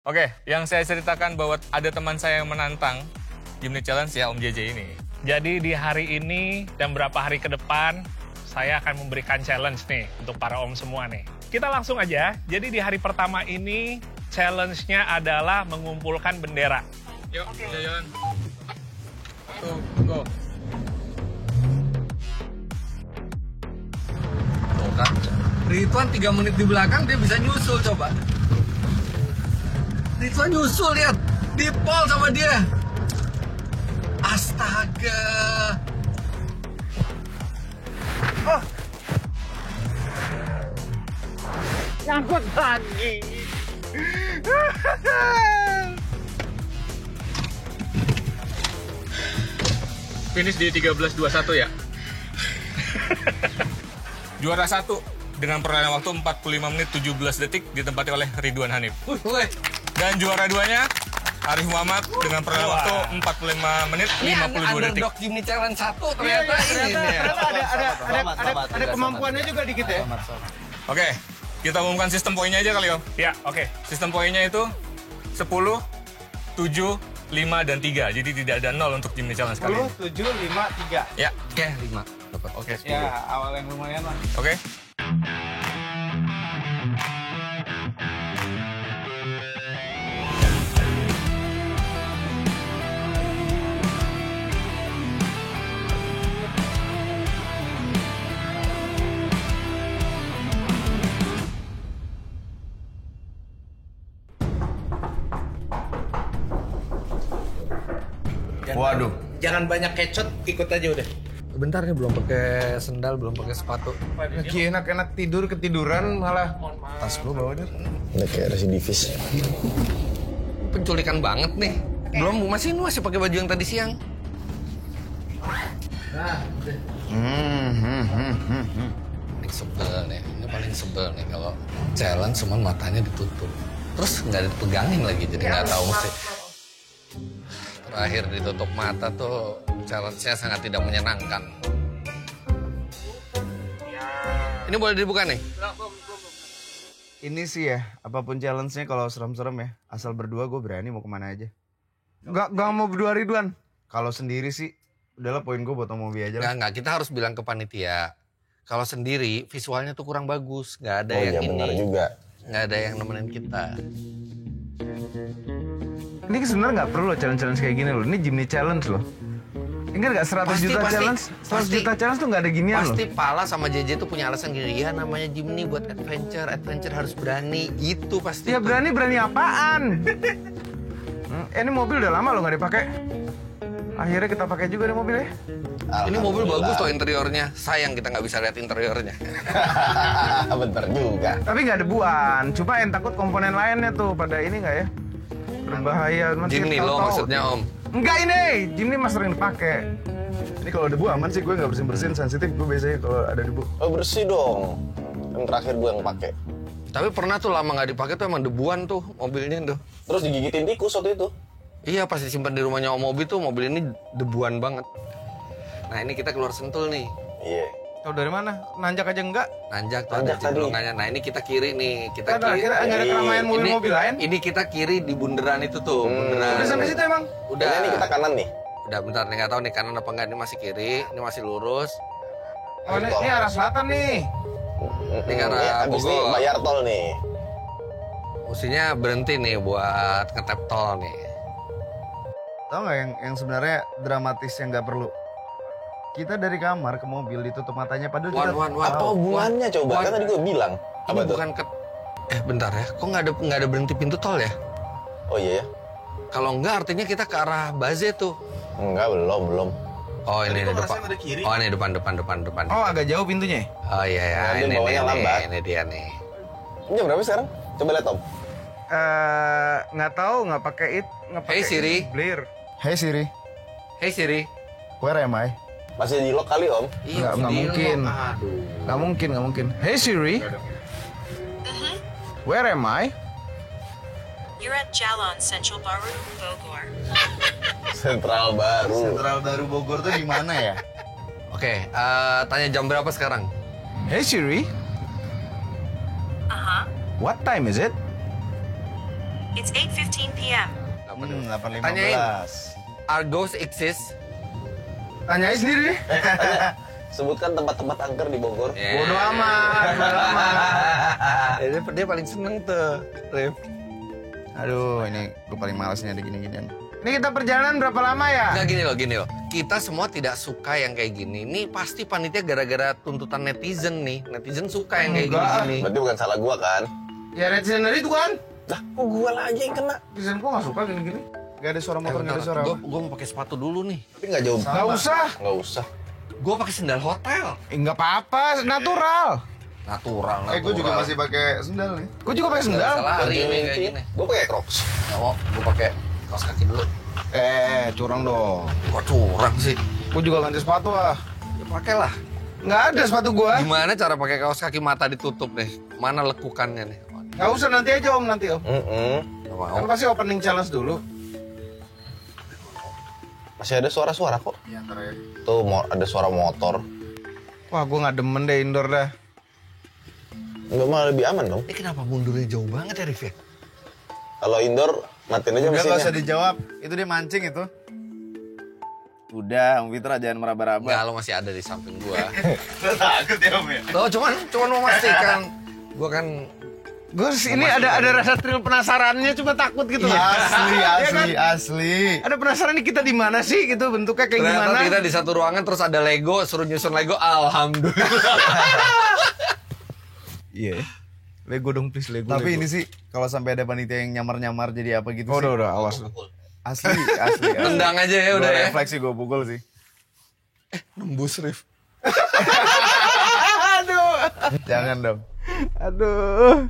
Oke, yang saya ceritakan bahwa ada teman saya yang menantang Jimny Challenge ya Om JJ ini. Jadi di hari ini dan beberapa hari ke depan, saya akan memberikan challenge nih untuk para om semua nih. Kita langsung aja, jadi di hari pertama ini, challenge-nya adalah mengumpulkan bendera. Yuk, jalan. Tuh, go. Tuh kan, Ridwan 3 menit di belakang dia bisa nyusul coba. Ridwan nyusul, lihat. Dipol sama dia. Astaga. Oh. Nyangkut lagi. Finish di 13.21 ya. Juara 1 dengan perolehan waktu 45 menit 17 detik ditempati oleh Ridwan Hanif. Dan juara 2-nya Arif Muhammad dengan perolehan waktu 45 menit 52 detik. Ini underdog Jimny Challenge 1 ternyata ini. Ada kemampuannya juga dikit ya. Oke, kita umumkan sistem poinnya aja kali Om. Ya, oke. Sistem poinnya itu 10, 7, 5, dan 3. Jadi tidak ada 0 untuk Jimny Challenge kali ini. 10, 7, 5, 3. Ya, Oke, 5 dapat. oke 10. Ya, awal yang lumayan lah. Oke. Waduh. Jangan banyak kecot, ikut aja udah. Bentar nih, belum pakai sendal, belum pakai sepatu. Lagi enak-enak tidur, ketiduran malah. Tas lu bawa dia. Udah kayak residivis. Penculikan banget nih. Belum masih pakai baju yang tadi siang. Ini sebel nih. Ini paling sebel nih kalau challenge cuman matanya ditutup. Terus nggak dipegangin lagi, jadi nggak tahu mesti. Terakhir ditutup mata tuh challenge-nya sangat tidak menyenangkan. Ini boleh dibuka nih? Ini sih ya, apapun challenge-nya kalau serem-serem ya, asal berdua gue berani mau kemana aja. Gak mau berdua Ridwan. Kalau sendiri sih, udahlah poin gue buat Om Mobi aja lah. Nggak, kita harus bilang ke panitia. Kalau sendiri, visualnya tuh kurang bagus. Nggak ada Oh yang iya ini. benar juga. Nggak ada yang nemenin kita. Ini sebenarnya nggak perlu loh challenge-challenge kayak gini loh. Ini Jimny Challenge loh. Ingat gak 100 juta challenge? 100 juta challenge tuh nggak ada ginian loh. Pasti Pala sama JJ tuh punya alasan gini. Ya namanya Jimny buat adventure. Adventure harus berani. Gitu pasti. Ya berani apaan? Ini mobil udah lama loh nggak dipakai. Akhirnya kita pakai juga nih mobilnya. Ini mobil bagus tuh interiornya. Sayang kita nggak bisa lihat interiornya. Bentar juga. Tapi nggak debuan. Cuma yang takut komponen lainnya tuh pada ini nggak ya? Berbahaya. Jimny lo maksudnya Om. Enggak ini, Jimny mas sering dipakai. Ini kalau debu aman sih, gue nggak bersin-bersin, sensitif gue biasanya kalau ada debu. Oh bersih dong. Yang terakhir gue yang pakai. Tapi pernah tuh lama nggak dipakai tuh emang debuan tuh mobilnya tuh. Terus digigitin tikus waktu itu. Iya pas disimpan di rumahnya Om Mobi tuh mobil ini debuan banget. Nah ini kita keluar Sentul nih. Iya. Tahu dari mana? Nanjak aja enggak? Nanjak tuh ada Nanjak tadi. cenderungannya. Nah ini kita kiri nih. Kita Ada, kiri. nggak ada keramaian mobil-mobil lain? Ini kita kiri di bundaran itu tuh. Bundaran. Udah sampai situ emang? Udah. Kayaknya nih kita kanan nih. Udah bentar nih nggak tahu nih kanan apa enggak. Ini masih kiri. Ini masih lurus. Oh, ini arah selatan nih. Ini karena Ini abis nih Bogor. bayar tol nih. Mestinya berhenti nih buat ngetap tol nih. Tahu nggak yang sebenarnya dramatis yang nggak perlu? Kita dari kamar ke mobil ditutup matanya padahal kita Wan. Apa hubungannya coba? Wan. Kan tadi gue bilang. Ini Apa tuh? bukan ke... bentar ya. Kok nggak ada berhenti pintu tol ya? Oh iya ya? Kalau enggak artinya kita ke arah Baze tuh. Enggak, belum. Oh ini depan. Oh ini depan. Oh agak jauh pintunya. Oh iya ya. Nah, dia Ini bawanya lambat. Ini dia nih. Ini jam berapa sekarang? Coba lihat Om. Nggak tahu nggak pakai Hey, Siri. Blair. Hey Siri, Hey Siri. where am I? Masih di lock kali Om. Iya, Nggak mungkin. Aduh. Nggak mungkin. Hey Siri, where am I? You're at Jalan Central Baru, Bogor. Sentral baru. Sentral Baru Bogor tuh di mana ya? Oke, tanya jam berapa sekarang? Hey Siri, Uh-huh. what time is it? It's 8:15 p.m. 8.15. Tanyain. Are ghosts exist? Tanyain sendiri deh. Sebutkan tempat-tempat angker di Bogor. Bodoh amat, bodoh amat. Dia paling seneng tuh, Rif. Aduh, ini gue paling males nih ada gini-ginian. Ini kita perjalanan berapa lama ya? Nggak, gini loh. Kita semua tidak suka yang kayak gini. Ini pasti panitia gara-gara tuntutan netizen nih. Netizen suka yang kayak gini-gini. Berarti bukan salah gua kan? Ya netizen tadi itu kan. Lah, kok gua lagi yang kena? Netizen gue gak suka gini-gini. Gak ada suara motor, gak ada suara. Gue mau pakai sepatu dulu nih. Tapi nggak jauh. Gak usah. Nggak usah. Gue pakai sendal hotel. Gak apa-apa, natural. Natural. Gue juga masih pakai sendal nih. Gue juga pakai sendal. Salah hari ini kayak gini. Gua pakai Crocs. Nggak mau, gue pakai kaos kaki dulu. Curang dong. Kok curang sih? Gue juga ganti sepatu ah. Ya pakailah. Nggak ada sepatu gue. Gimana cara pakai kaos kaki mata ditutup nih? Mana lekukannya nih? Nggak usah, nanti aja om, nanti om. Nggak mau. Kan pasti opening challenge dulu. Masih ada suara-suara kok. Iya, ntar ya. Tuh ada suara motor. Wah, gue nggak demen deh indoor dah. Enggak malah lebih aman dong. Ini kenapa mundurnya jauh banget ya, Rif ya? Kalau indoor matiin aja Udah nggak usah mesinnya. dijawab. Itu dia mancing itu. Udah, Om Fitra jangan meraba-raba. Enggak, lo masih ada di samping gua. Takut ya om ya. Lo cuman mau memastikan. Gua kan Gue ini ada rasa thrill penasarannya, cuma takut gitu. Asli, asli. Ada penasaran nih kita di mana sih gitu, bentuknya kayak ternyata gimana? kita di satu ruangan terus ada Lego, suruh nyusun Lego, alhamdulillah. Iya. Lego dong please, Lego. Tapi ini sih kalau sampai ada panitia yang nyamar-nyamar jadi apa gitu sih. Udah, awas lu. Asli. Tendang aja ya udah ya. Refleksi gue pukul sih. Nembus, Rif. Aduh. Jangan dong. Aduh.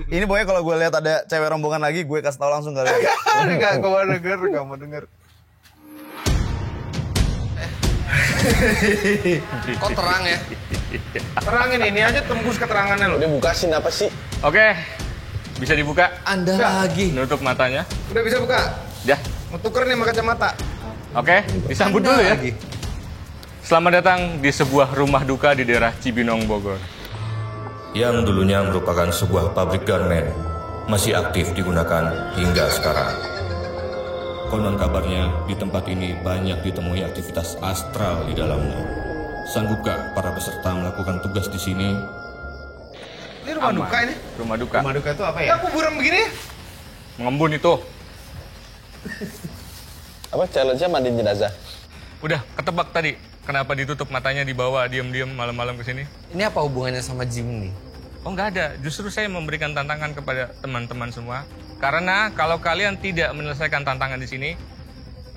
Ini pokoknya kalau gue lihat ada cewek rombongan lagi, gue kasih tau langsung kali. Enggak, gue mau denger, gak mau denger. Kok terang ya? Terangin ini aja tembus keterangannya lo. Udah buka sih apa sih? Oke, bisa dibuka. Anda lagi. Nutup matanya. Udah bisa buka. Ya. Mau tuker nih sama kacamata. Oke, disambut dulu ya. Selamat datang di sebuah rumah duka di daerah Cibinong, Bogor. Yang dulunya merupakan sebuah pabrik garmen, masih aktif digunakan hingga sekarang. Konon kabarnya di tempat ini banyak ditemui aktivitas astral di dalamnya. Sanggupkah para peserta melakukan tugas di sini? Ini rumah duka ini. Rumah duka. Rumah duka itu apa ya? Kuburan begini. Mengembun itu. Apa challenge-nya mandiin jenazah? Udah ketebak tadi. Kenapa ditutup matanya, dibawa diam-diam malam-malam ke sini? Ini apa hubungannya sama Jim nih? Oh nggak ada, justru saya memberikan tantangan kepada teman-teman semua. Karena kalau kalian tidak menyelesaikan tantangan di sini,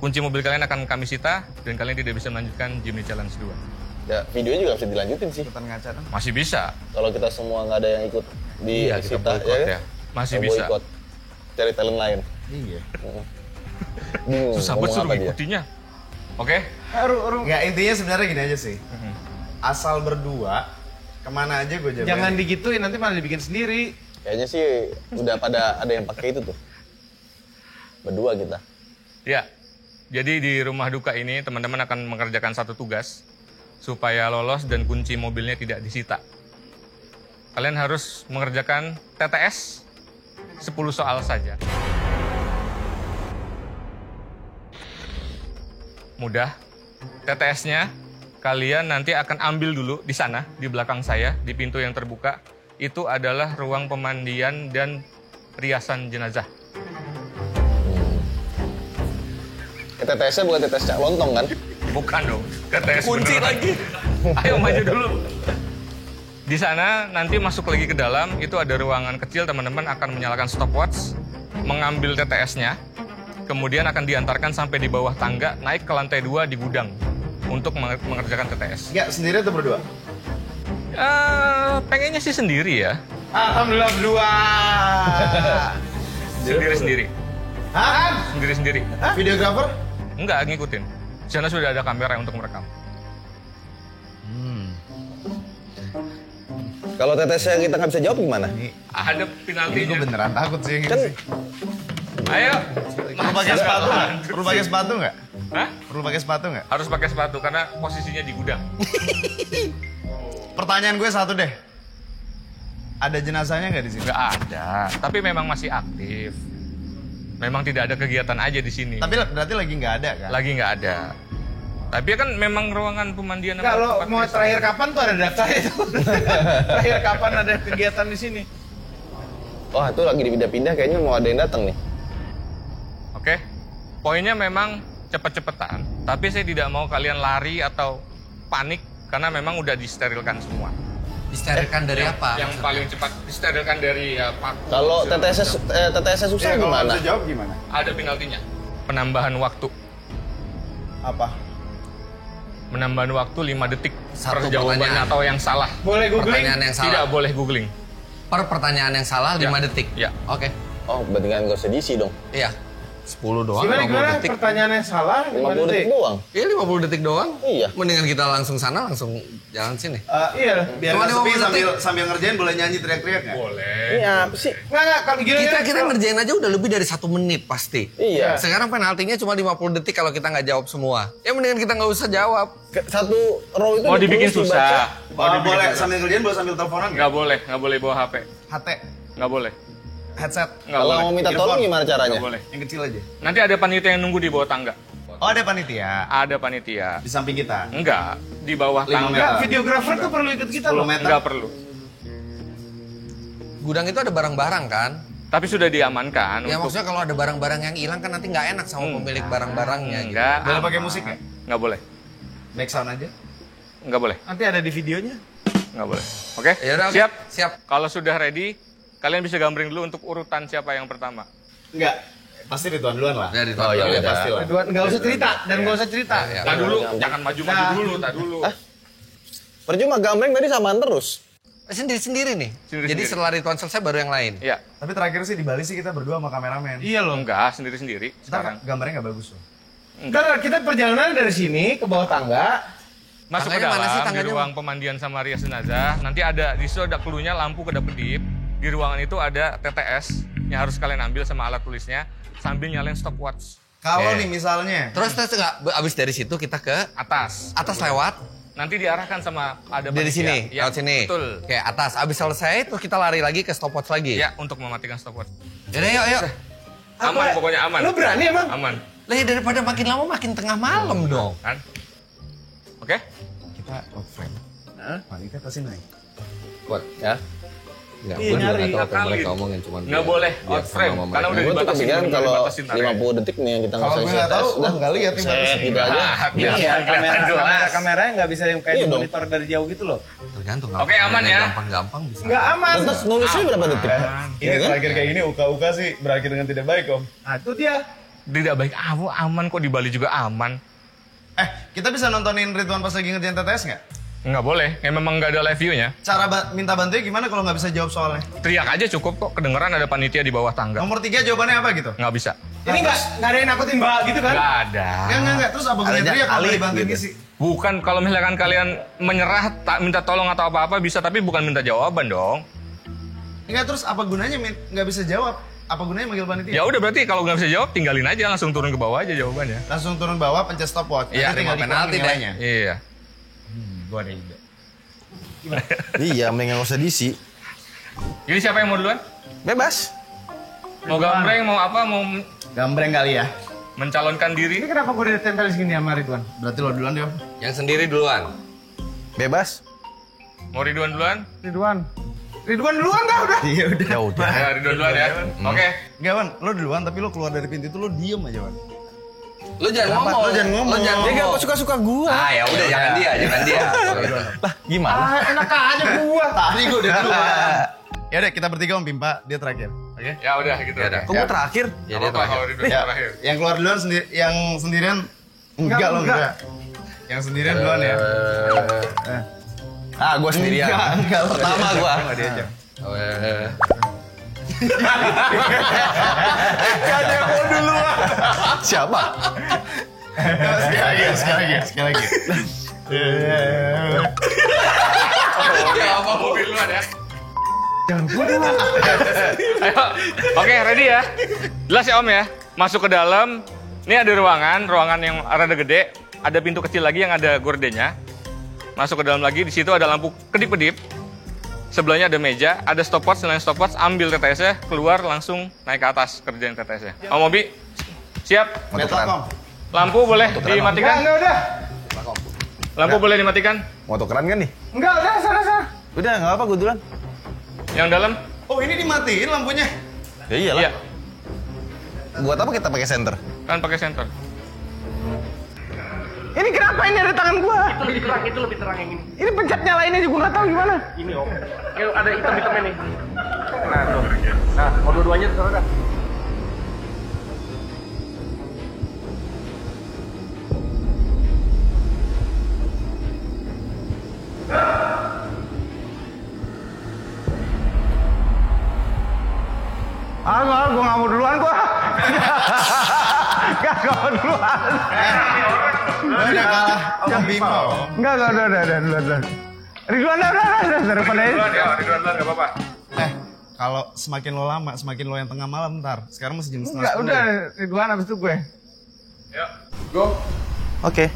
kunci mobil kalian akan kami sita dan kalian tidak bisa melanjutkan Jimny Challenge 2. Ya, videonya juga bisa dilanjutin sih. Ikutan ngaca dong. Masih bisa. Kalau kita semua nggak ada yang ikut di Iya, kita sita, boikot kan? ya. Masih Kita bisa. boikot. Cari talent lain. Iya. Bingung, Susah ngomong banget suruh apa dia. ngikutinya. Oke? Ya intinya sebenarnya gini aja sih. Asal berdua, kemana aja gue jabain. Jangan digituin, nanti malah dibikin sendiri. Kayaknya sih udah pada ada yang pakai itu tuh. Berdua kita. Ya. Jadi di rumah duka ini teman-teman akan mengerjakan satu tugas supaya lolos dan kunci mobilnya tidak disita. Kalian harus mengerjakan TTS 10 soal saja. Mudah. TTS-nya kalian nanti akan ambil dulu di sana, di belakang saya, di pintu yang terbuka. Itu adalah ruang pemandian dan riasan jenazah. TTS-nya bukan TTS Cak Lontong kan? Bukan dong, TTS Kunci beneran. lagi. Ayo maju dulu. Di sana nanti masuk lagi ke dalam, itu ada ruangan kecil, teman-teman akan menyalakan stopwatch, mengambil TTS-nya, kemudian akan diantarkan sampai di bawah tangga, naik ke lantai 2 di gudang untuk mengerjakan TTS. Ya sendiri atau berdua? Pengennya sih sendiri ya. Alhamdulillah berdua. Sendiri-sendiri. Hah? Sendiri-sendiri. Videografer? Enggak, ngikutin. Di sana sudah ada kamera untuk merekam. Kalau TTS-nya kita nggak bisa jawab gimana? Ada Ini gue penaltinya. beneran takut sih yang ini Kan sih. Ayo. Perlu pakai sepatu nggak? Perlu pakai sepatu nggak? Hah? Perlu pakai sepatu nggak? Harus pakai sepatu karena posisinya di gudang. Pertanyaan gue satu deh. Ada jenazahnya nggak di sini? Nggak ada, tapi memang masih aktif. Memang tidak ada kegiatan aja di sini. Tapi berarti lagi nggak ada kan? Lagi nggak ada. Tapi kan memang ruangan pemandian. sama Kalau tempat mau biasa. terakhir kapan tuh ada daftar itu. Terakhir kapan ada kegiatan di sini? Wah, itu lagi dipindah-pindah kayaknya mau ada yang datang nih. Oke. Poinnya memang cepet-cepetan. Tapi saya tidak mau kalian lari atau panik karena memang udah disterilkan semua. Disterilkan dari apa? Yang paling cepat disterilkan dari ya paku. Kalau TTS susah Kalau nggak gimana? bisa jawab gimana? Ada penaltinya. Penambahan waktu. Apa? Menambahan waktu 5 detik Satu per jawaban pertanyaan. atau yang salah. Boleh googling? Pertanyaan yang Tidak salah. boleh googling. Per pertanyaan yang salah 5 Ya. detik. Ya. Oke. Oh, berarti kan nggak usah diisi dong. Iya. 10 doang, Gimana 50 detik. pertanyaan yang salah? 50 detik doang. Iya 50 detik doang. Iya. Mendingan kita langsung sana, langsung jalan sini. Iya. Biar Cuma nggak sepi 50 sambil ngerjain boleh nyanyi teriak-teriak nggak? Boleh. Ini apa sih? Nggak, kalau gini Kita ngerjain aja udah lebih dari 1 menit pasti. Iya. Sekarang penaltinya cuma 50 detik kalau kita nggak jawab semua. Ya mendingan kita nggak usah jawab. Satu row itu Mau dibikin ditulis, susah. Boleh sambil ngerjain boleh sambil teleponan nggak? Nggak boleh bawa HP. HT, Nggak boleh. headset, Nggak Kalau boleh. mau minta tolong gimana caranya? Nggak boleh. yang kecil aja. Nanti ada panitia yang nunggu di bawah tangga. Oh ada panitia Ada panitia. di samping kita. Enggak, di bawah 5 tangga. meter. videografer tuh perlu ikut kita 10 loh. meter. Enggak perlu. Gudang itu ada barang-barang kan? Tapi sudah diamankan Ya untuk maksudnya kalau ada barang-barang yang hilang kan nanti nggak enak sama pemilik barang-barangnya gitu. enggak. Boleh pakai musik nggak? Nggak boleh. Back sound aja. Nggak boleh. Nanti ada di videonya. Nggak boleh. Oke? Ya udah, oke. Siap? Siap. Kalau sudah ready, kalian bisa gambarin dulu untuk urutan siapa yang pertama. Enggak. Pasti Ridwan duluan lah. Dari Oh, ya Iya udah. pasti lah. Ridwan, nggak usah cerita dan nggak usah cerita. Ya, Tak dulu, gampang. jangan maju-maju dulu, tak dulu. Percuma gambreng tadi samaan terus. Sendiri-sendiri nih. Sendiri-sendiri. Jadi setelah Ridwan selesai baru yang lain. Iya. Tapi terakhir sih di Bali sih kita berdua sama kameramen. Iya loh. Enggak, sendiri-sendiri sekarang. Ntar gambarnya nggak bagus loh. Karena kita perjalanan dari sini ke bawah tangga. Masuk ke Tangganya mana sih, dalam, di tangganya? ruang pemandian sama rias jenazah. Nanti ada, di situ ada clue-nya lampu kedap-kedip. Di ruangan itu ada TTS yang harus kalian ambil sama alat tulisnya. Sambil nyalain stopwatch. Kalau Oke. nih misalnya, Terus nggak abis dari situ kita ke Atas. atas lewat Nanti diarahkan sama ada dari panitia. sini, Ya, lewat sini. Betul. Kayak atas. Abis selesai terus kita lari lagi ke stopwatch lagi. Ya, untuk mematikan stopwatch. Yaudah yuk yuk. Aman Apa? pokoknya aman. Lu berani emang? Aman. Lah ya daripada makin lama makin tengah malam dong. Kan? Oke? kita out frame. Panitia pasti naik. Buat ya. Enggak, Iya, gue juga nyari. nggak tahu apa yang Akalin. mereka omongin cuman Nggak biar- boleh biar out frame, sama karena mereka. udah Gue tuh dibatasin, kepikiran udah kalau dibatasin area. 50 detik nih yang kita Kalau gue nggak tahu, udah nggak lihat nih bagus. gitu aja. Iya, jelas. kameranya nggak bisa yang kayak Iya di dong. monitor dari jauh gitu loh. Tergantung. Oke, aman ya. Gampang-gampang bisa. Nggak aman. Terus nulisnya berapa detik? Ini Iya kan? terakhir kayak gini uka-uka sih berakhir dengan tidak baik om. Nah itu dia. Tidak baik, aman kok, di Bali juga aman. Kita bisa nontonin Ridwan pas lagi ngerjain TTS nggak? Nggak boleh, memang nggak ada live view-nya. Cara minta bantunya gimana kalau nggak bisa jawab soalnya? Teriak aja cukup kok, kedengeran ada panitia di bawah tangga. Nomor 3 jawabannya apa gitu? Nggak bisa. Ini nggak ada yang nakutin mbak gitu kan? Nggak ada. Enggak. Terus apa gunanya Adanya teriak kalau alih dibantuin gitu. sih? Bukan, kalau misalkan kalian menyerah, tak minta tolong atau apa-apa bisa, tapi bukan minta jawaban dong. Enggak, terus apa gunanya nggak bisa jawab? Apa gunanya manggil panitia? Ya udah, berarti kalau nggak bisa jawab, tinggalin aja, langsung turun ke bawah aja jawabannya. Langsung turun bawah, pencet stopwatch. Iya, Nanti tinggal terima dikurang penalti deh. nilainya. Iya. Gua ada ide. Iya, mendingan nggak usah diisi. Jadi siapa yang mau duluan? Bebas. Mau gambreng, mau apa, mau Gambreng kali ya. mencalonkan Ini diri? kenapa gue ditempel segini sama Ridwan? Berarti lo duluan deh om. Yang sendiri duluan. Bebas. Mau Ridwan duluan? Ridwan duluan dah udah. Iya udah. Ya udah. Ya, Ridwan duluan ya. Oke. Enggak Wan, lo duluan tapi lo keluar dari pintu itu lo diem aja Wan. Lu jangan Kenapa? ngomong. Lu jangan ngomong. Lu jangan Dia ngomong. gak suka-suka gua. Ah ya udah jangan dia. Lah, gimana? Enak aja gua. Tadi gue udah duluan. Ya udah kita bertiga om Pimpa, dia terakhir. Oke. Ya udah gitu. Ya udah. Kok gua terakhir? Ya Nggak dia apa-apa terakhir. kalau Ridwan Ya, terakhir. yang keluar duluan yang sendirian enggak lo enggak. Yang sendirian duluan ya. Ah, gua sendirian. Enggak. Pertama gua. Enggak diajak. Siapa? Sekali lagi. Ya apa mobil duluan ya? Ayo. Oke, ready ya? Jelas ya Om ya? Masuk ke dalam. Ini ada ruangan yang rada gede. Ada pintu kecil lagi yang ada gordennya. Masuk ke dalam lagi, di situ ada lampu kedip-kedip. Sebelahnya ada meja, ada stopwatch, nyalain stopwatch, ambil TTS-nya, keluar langsung naik ke atas kerjain TTS-nya. Om Mobi, siap? Lampu boleh dimatikan? Enggak udah. Lampu boleh dimatikan? Mau tukeran kan nih? Enggak udah, sana. Udah, nggak apa, gue duluan. Yang dalam? Oh, ini dimatiin lampunya. Ya iyalah. Iya, Buat apa kita pakai senter? kan pakai senter. Ini kenapa ini ada tangan gua? Itu lebih terang yang ini. Ini pencet nyalainnya juga nggak tahu gimana. Ini om. Kayak ada hitam-hitamnya nih. Nah tuh. Nah, mau dua-duanya terserah dah. Gua nggak mau duluan gua. Nggak mau duluan. Udah kalah. Om Bimo. Enggak, duluan. Ridwan, udah, daripada ini. Ridwan, nggak apa-apa. Kalau semakin lo lama, semakin lo yang tengah malam ntar. Sekarang masih jam setengah. Enggak, udah Ridwan habis itu gue. Yuk. Go. Oke.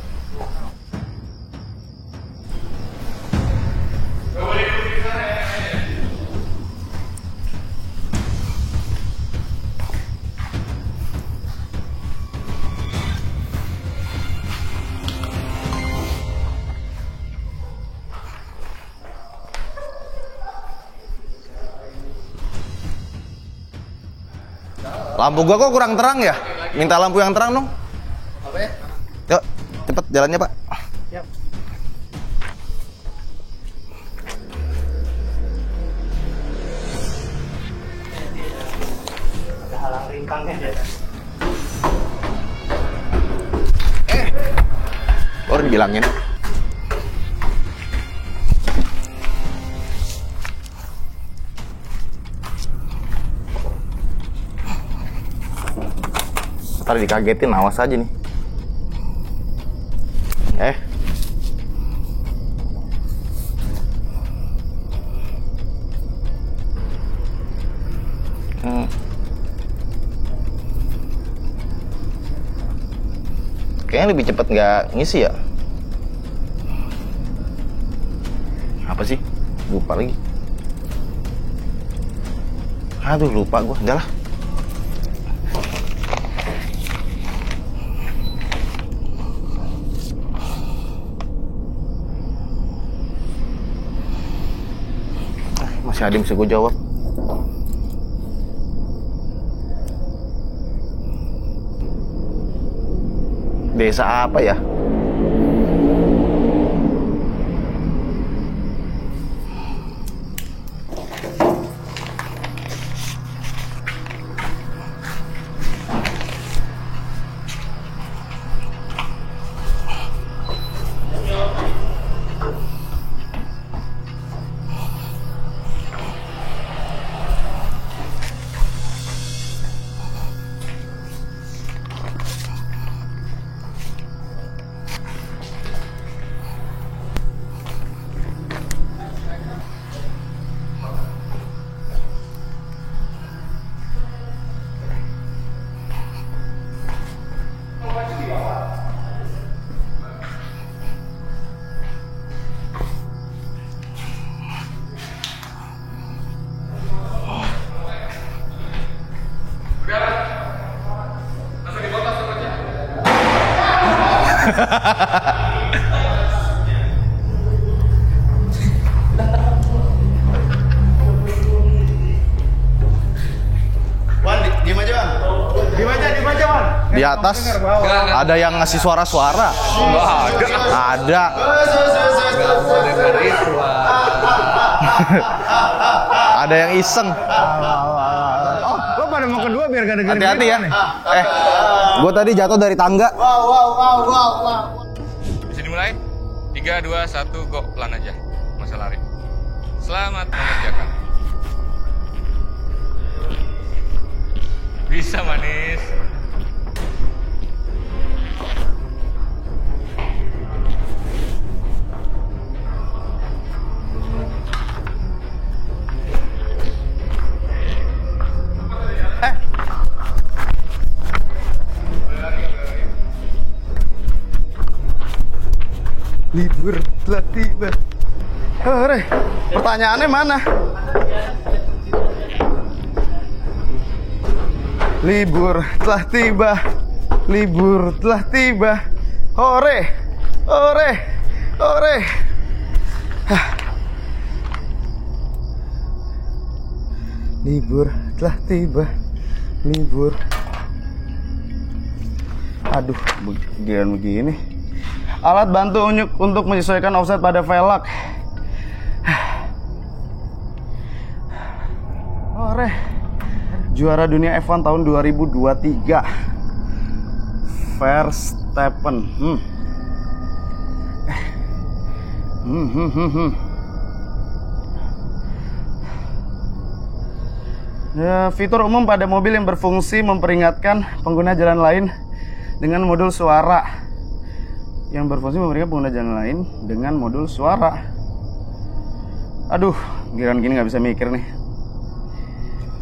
Lampu gua kok kurang terang ya? Minta lampu yang terang dong. Apa ya? Yuk, cepet jalannya, Pak. Siap. Ada halang rintangnya ya. Baru dibilangin. Ntar dikagetin, awas aja nih. Kayaknya lebih cepet nggak ngisi ya? Apa sih? Lupa lagi. Aduh, lupa gua. Udah lah. Masih ada yang bisa gue jawab. Desa apa ya? Wan, diem aja, Wan. Diem aja, Wan. Di atas ada yang ngasih suara-suara. Ada. Ada yang iseng. Oh, lo pada mau kedua biar gak dengerin. Hati-hati ya. Gue tadi jatuh dari tangga. Bisa dimulai? 3, 2, 1, go. Pelan aja. Masa lari. Selamat mengerjakan. Bisa, manis. Libur telah tiba. Re, pertanyaannya mana? Libur telah tiba. Libur telah tiba. Hore, hore, hore. Libur telah tiba. Libur. Aduh, begini. Alat bantu untuk menyesuaikan offset pada velg. Hore. Juara dunia F1 tahun 2023. Verstappen. Ya, fitur umum pada mobil yang berfungsi memperingatkan pengguna jalan lain dengan modul suara. Yang berfungsi memperingatkan pengguna jalan lain dengan modul suara. Aduh, giliran gini nggak bisa mikir nih.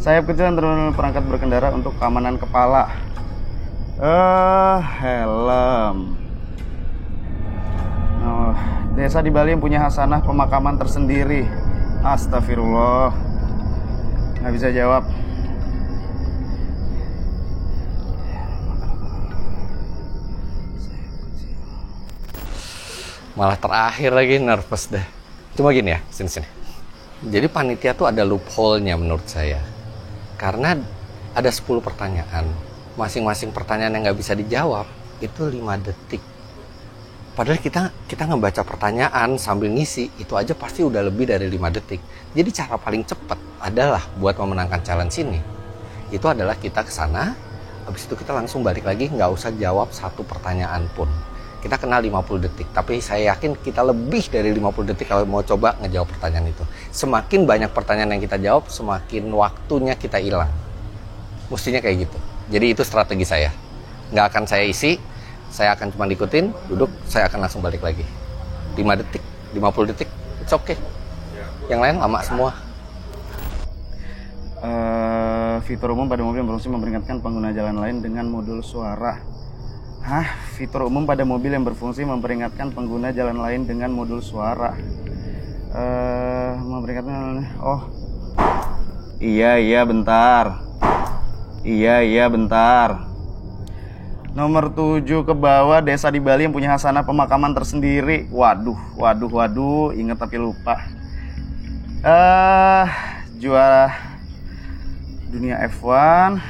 Sayap kecil yang terhubung perangkat berkendara untuk keamanan kepala. Helm. Oh, desa di Bali yang punya hasanah pemakaman tersendiri. Astagfirullah. Nggak bisa jawab. Malah terakhir lagi nervous deh. Cuma gini ya, sini. Jadi panitia tuh ada loophole-nya menurut saya. Karena ada 10 pertanyaan. Masing-masing pertanyaan yang nggak bisa dijawab itu 5 detik. Padahal kita ngebaca pertanyaan sambil ngisi itu aja pasti udah lebih dari 5 detik. Jadi cara paling cepat adalah buat memenangkan challenge ini. Itu adalah kita ke sana, habis itu kita langsung balik lagi, nggak usah jawab satu pertanyaan pun. Kita kenal 50 detik, tapi saya yakin kita lebih dari 50 detik kalau mau coba ngejawab pertanyaan itu. Semakin banyak pertanyaan yang kita jawab, semakin waktunya kita hilang. Mestinya kayak gitu. Jadi itu strategi saya. Nggak akan saya isi, saya akan cuma ikutin, duduk, saya akan langsung balik lagi. 5 detik, 50 detik, it's okay. Yang lain lama semua. Fitur umum pada mobil yang berfungsi memperingatkan pengguna jalan lain dengan modul suara. Fitur umum pada mobil yang berfungsi memperingatkan pengguna jalan lain dengan modul suara. Memperingatkan. Oh, iya bentar. Iya bentar. Nomor 7 ke bawah, desa di Bali yang punya hasanah pemakaman tersendiri. Waduh, ingat tapi lupa. Juara dunia F1.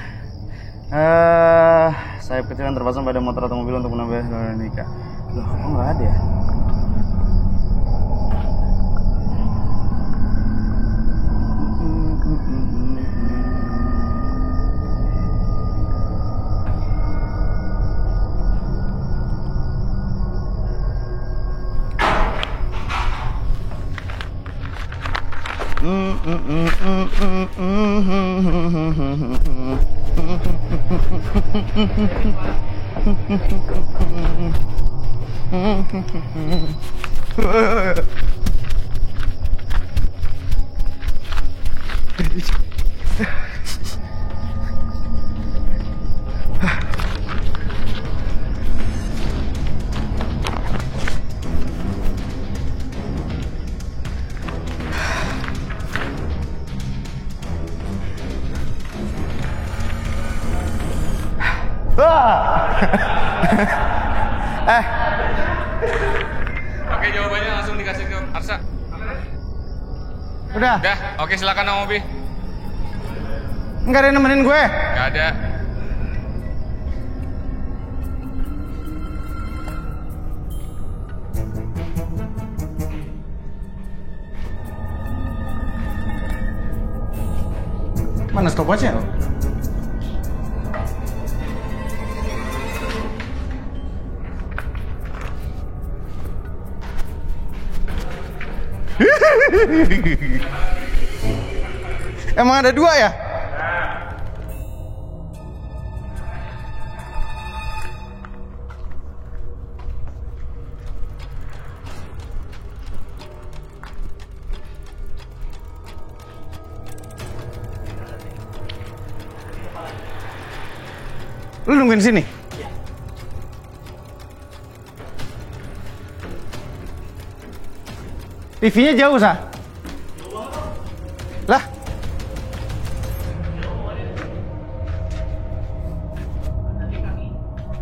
Sayap kecil yang terpasang pada motor atau mobil untuk menambah nikah. Loh, kok nggak ada ya? Oke, jawabannya langsung dikasih ke Arsa. Udah? Oke, silakan Om Obi. Nggak ada yang nemenin gue? Nggak ada. Mana stopwatch-nya? Emang ada 2 ya? Lu nungguin sini? TV-nya jauh, Sa? Lah?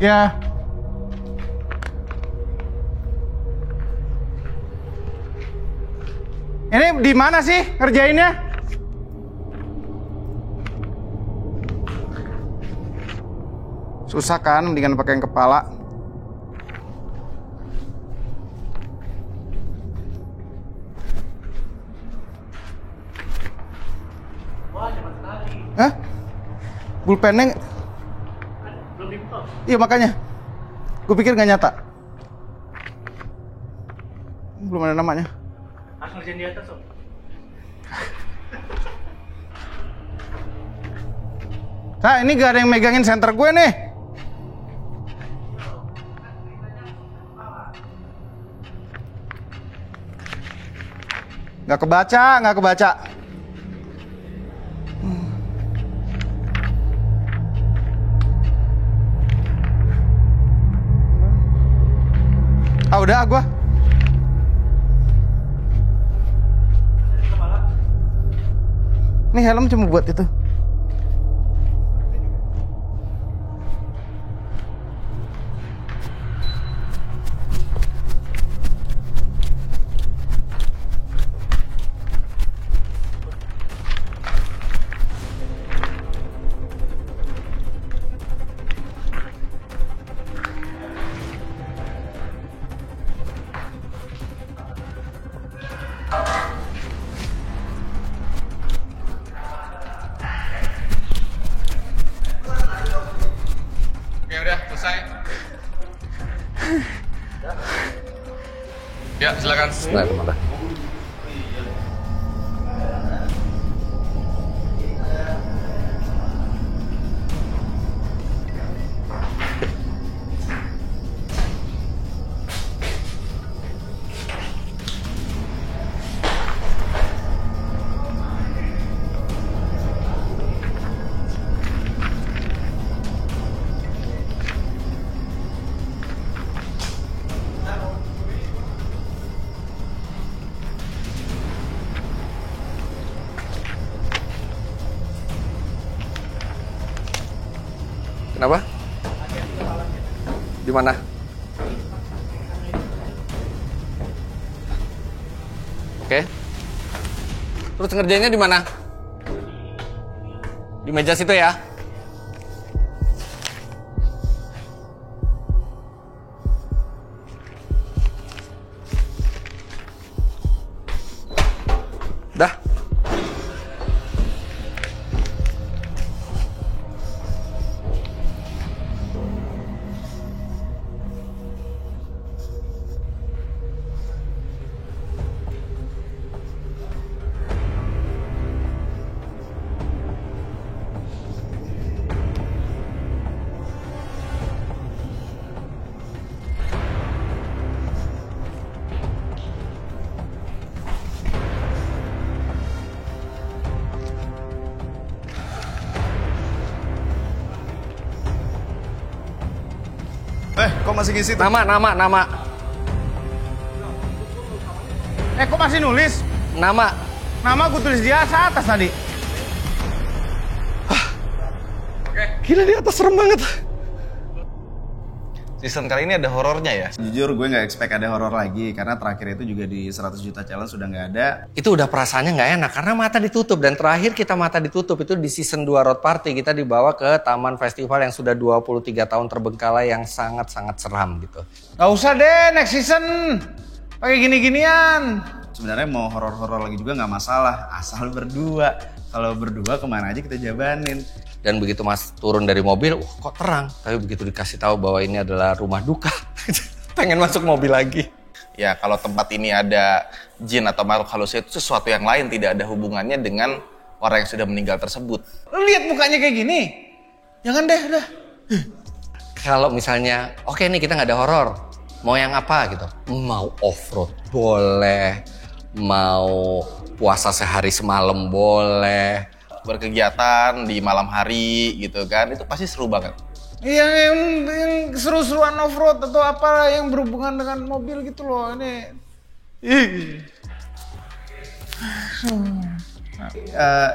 Ya. Ini di mana sih ngerjainnya? Susah kan, mendingan pakai yang kepala. Hah? Pulpennya belum dibuka. Iya makanya. Gue pikir nggak nyata. Belum ada namanya. Harus ngerjain di atas, Om. Nah, ini gak ada yang megangin senter gue nih. Nggak kebaca. Ah udah gua. Nih helm cuma buat itu. Oke, udah selesai. Ya, silakan. Nah, kemana? Kenapa? Di mana? Oke. Terus ngerjainnya di mana? Di meja situ ya. Dah. Kok masih ngisi tuh? Nama. Kok masih nulis? Nama. Nama gue tulis di atas tadi. Gila di atas serem banget. Season kali ini ada horornya ya? Jujur gue nggak expect ada horor lagi karena terakhir itu juga di 100 juta challenge sudah nggak ada. Itu udah perasaannya nggak enak karena mata ditutup, dan terakhir kita mata ditutup itu di season 2 Road Party. Kita dibawa ke taman festival yang sudah 23 tahun terbengkalai yang sangat-sangat seram gitu. Gak usah deh next season pakai gini-ginian. Sebenarnya mau horor-horor lagi juga nggak masalah, asal berdua. Kalau berdua kemana aja kita jabanin. Dan begitu Mas turun dari mobil, kok terang. Tapi begitu dikasih tahu bahwa ini adalah rumah duka, pengen masuk mobil lagi. Ya kalau tempat ini ada jin atau makhluk halus itu sesuatu yang lain, tidak ada hubungannya dengan orang yang sudah meninggal tersebut. Lu lihat mukanya kayak gini. Jangan deh, udah. Kalau misalnya, oke nih kita nggak ada horor, mau yang apa gitu? Mau off-road boleh, mau puasa sehari semalam boleh. Berkegiatan di malam hari gitu kan, itu pasti seru banget. Iya, yang seru-seruan off-road atau apa yang berhubungan dengan mobil gitu loh ini.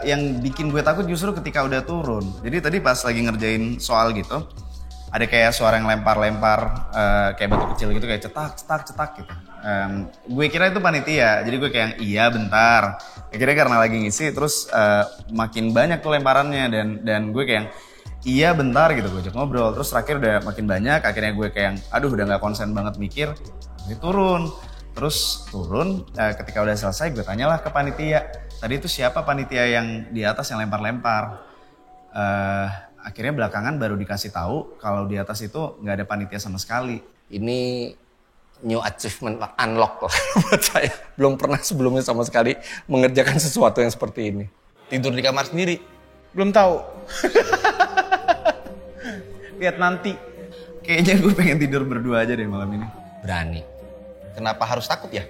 Yang bikin gue takut justru ketika udah turun. Jadi tadi pas lagi ngerjain soal gitu, ada kayak suara yang lempar-lempar kayak batu kecil gitu, kayak cetak gitu. Gue kira itu panitia, jadi gue kayak iya bentar. Akhirnya karena lagi ngisi, terus makin banyak tuh lemparannya dan gue kayak iya bentar gitu, gue ajak ngobrol. Terus terakhir udah makin banyak, akhirnya gue kayak aduh udah gak konsen banget mikir, gue turun. Terus turun, ketika udah selesai gue tanyalah ke panitia, tadi itu siapa panitia yang di atas yang lempar-lempar. Akhirnya belakangan baru dikasih tahu kalau di atas itu nggak ada panitia sama sekali. Ini new achievement unlock lah buat saya. Belum pernah sebelumnya sama sekali mengerjakan sesuatu yang seperti ini. Tidur di kamar sendiri. Belum tahu. Lihat nanti. Kayaknya gue pengen tidur berdua aja deh malam ini. Berani. Kenapa harus takut ya?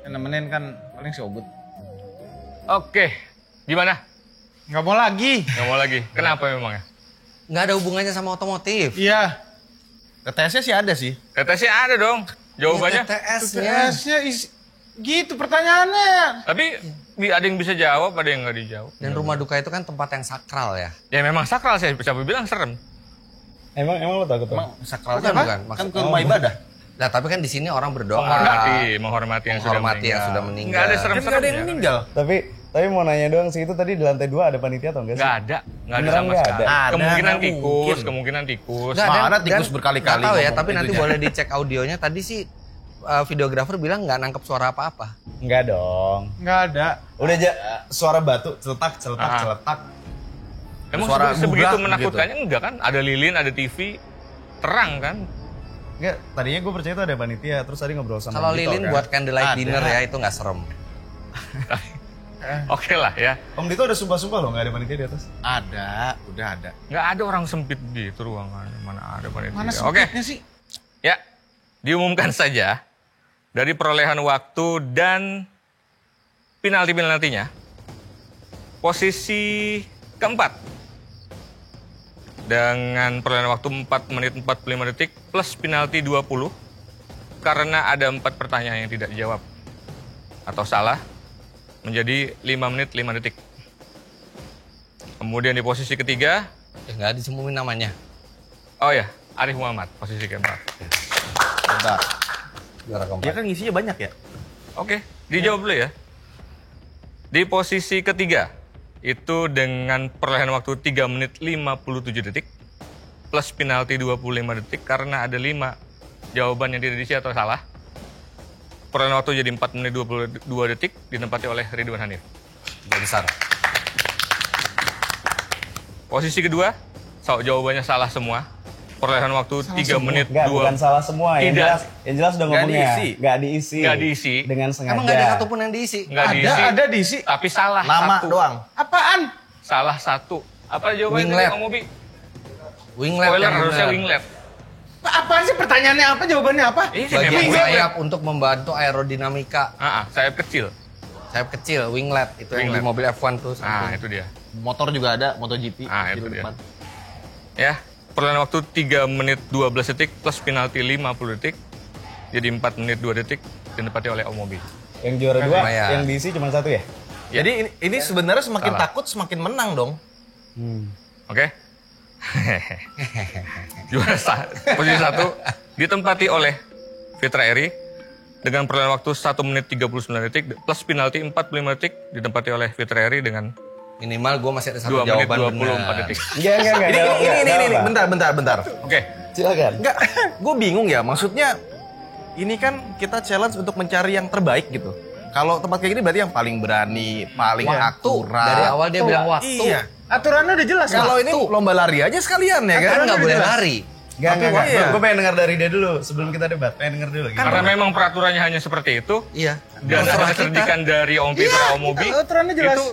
Yang nemenin kan paling si Ogut. Oke, gimana? Nggak mau lagi. Nggak mau lagi. Kenapa memang ya? Nggak ada hubungannya sama otomotif. Iya. TTS-nya sih ada sih. TTS-nya ada dong. Jawabannya. TTS-nya gitu pertanyaannya. Tapi ada yang bisa jawab, ada yang nggak dijawab. Dan rumah duka itu kan tempat yang sakral ya. Ya memang sakral sih, siapa bilang serem. Emang lo takut? Emang sakral Bukan. kan ke rumah ibadah. Nah, tapi kan di sini orang berdoa. Menghormati yang sudah meninggal. Nggak ada serem-serem. Nggak ada yang meninggal. Tapi mau nanya doang sih, itu tadi di lantai 2 ada panitia atau enggak sih? Nggak ada Beneran sama nggak sekali. ada? Kemungkinan tikus. Nggak, Mana tikus berkali-kali nggak tahu ya, ngomong tapi nanti itunya. boleh dicek audionya. Tadi sih videografer bilang nggak nangkep suara apa-apa. Enggak dong. Nggak ada. Udah aja suara batu celetak. Emang Suara sebegitu gubrak menakutkannya enggak kan? Ada lilin, ada TV, terang kan? Enggak, tadinya gue percaya itu ada panitia, terus tadi ngobrol sama Kalau Om Dito, lilin kan. buat candlelight Ada. dinner ya, itu nggak serem. Oke lah ya. Om Dito ada sumpah-sumpah loh, nggak ada panitia di atas. Ada, udah ada. Nggak ada orang sempit gitu ruangan. Mana ada panitia. Mana Oke. sempitnya sih? Ya, diumumkan saja dari perolehan waktu dan penalti-penaltinya. Posisi keempat dengan perolehan waktu 4 menit 45 detik plus penalti 20 karena ada 4 pertanyaan yang tidak dijawab atau salah menjadi 5 menit 5 detik. Kemudian di posisi ketiga, Nggak disemumin namanya. oh ya, Arif Muhammad, posisi keempat. Bentar. Juara keempat. Dia kan ngisinya banyak ya. Oke, dijawab dulu ya. Di posisi ketiga, itu dengan perolehan waktu 3 menit 57 detik, plus penalti 25 detik karena ada 5 jawaban yang tidak diisi atau salah. Perolehan waktu jadi 4 menit 22 detik, ditempati oleh Ridwan Hanif. Jadi besar. Posisi kedua, jawabannya salah semua. Perolehan waktu 3 menit Enggak, 2. bukan salah semua. Yang Tidak. jelas udah Nggak ngomongnya. diisi. Nggak diisi. Dengan sengaja. Emang nggak ada satupun yang diisi? Nggak Ada, diisi, ada diisi. tapi salah Nama satu. doang. Apaan? Salah satu. Apa jawabannya Winglet. tadi, Om Mobi? Winglet Spoiler, yang harusnya benar. winglet. Apaan sih pertanyaannya apa? Jawabannya apa? Bagian memang sayap untuk membantu aerodinamika. sayap kecil. Sayap kecil, winglet. Itu yang di Winglet. mobil F1 tuh. Ah, itu dia. Motor juga ada, MotoGP. Ah, di itu dia. depan. Ya, perolehan waktu 3 menit 12 detik plus penalti 50 detik. Jadi 4 menit 2 detik ditempati oleh Om Mobi. Yang juara 2, Lumayan. yang diisi cuma 1 ya? Jadi ini sebenarnya semakin Salah. takut semakin menang dong. Oke? Juara posisi 1 ditempati oleh Fitra Eri dengan perolehan waktu 1 menit 39 detik plus penalti 45 detik ditempati oleh Fitra Eri dengan Minimal gue masih ada 2 satu menit jawaban 24 benar. detik. Enggak. Ini, bentar. Oke. Silakan. Enggak, gue bingung ya. Maksudnya ini kan kita challenge untuk mencari yang terbaik gitu. Kalau tempat kayak gini berarti yang paling berani, paling akurat. Dari awal dia bilang waktu. Iya. Aturannya udah jelas. Kalau ini lomba lari aja sekalian ya kan? Kan nggak boleh lari. Enggak. iya. Gue pengen dengar dari dia dulu sebelum kita debat. Pengen denger dulu. Karena memang peraturannya hanya seperti itu Iya. dan ada cerdikan dari Om Fitra, Om Mobi, aturannya jelas. itu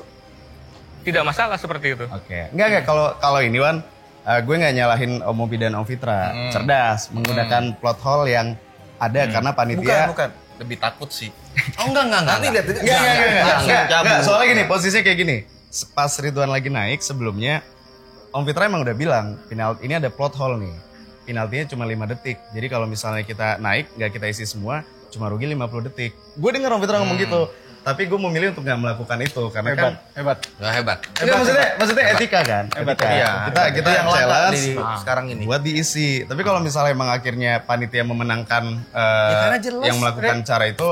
tidak masalah seperti itu. Oke. Enggak. Kalau ini Wan, gue nggak nyalahin Om Mobi dan Om Fitra. Cerdas, menggunakan plot hole yang ada karena panitia. Bukan. Lebih takut sih. Oh enggak. Nanti lihat. Enggak. Soalnya gini, posisinya kayak gini. Pas Ridwan lagi naik sebelumnya, Om Fitra emang udah bilang, penalti ini ada plot hole nih. Penaltinya cuma 5 detik. Jadi kalau misalnya kita naik, nggak kita isi semua, cuma rugi 50 detik. Gue denger Om Fitra ngomong gitu. Tapi gue memilih untuk nggak melakukan itu karena Hebat. Nggak hebat. Enggak, maksudnya etika kan. Etika. Iya. Kita yang langka challenge di sekarang ini. buat diisi. Tapi kalau misalnya emang akhirnya panitia memenangkan karena jelas. yang melakukan cara itu,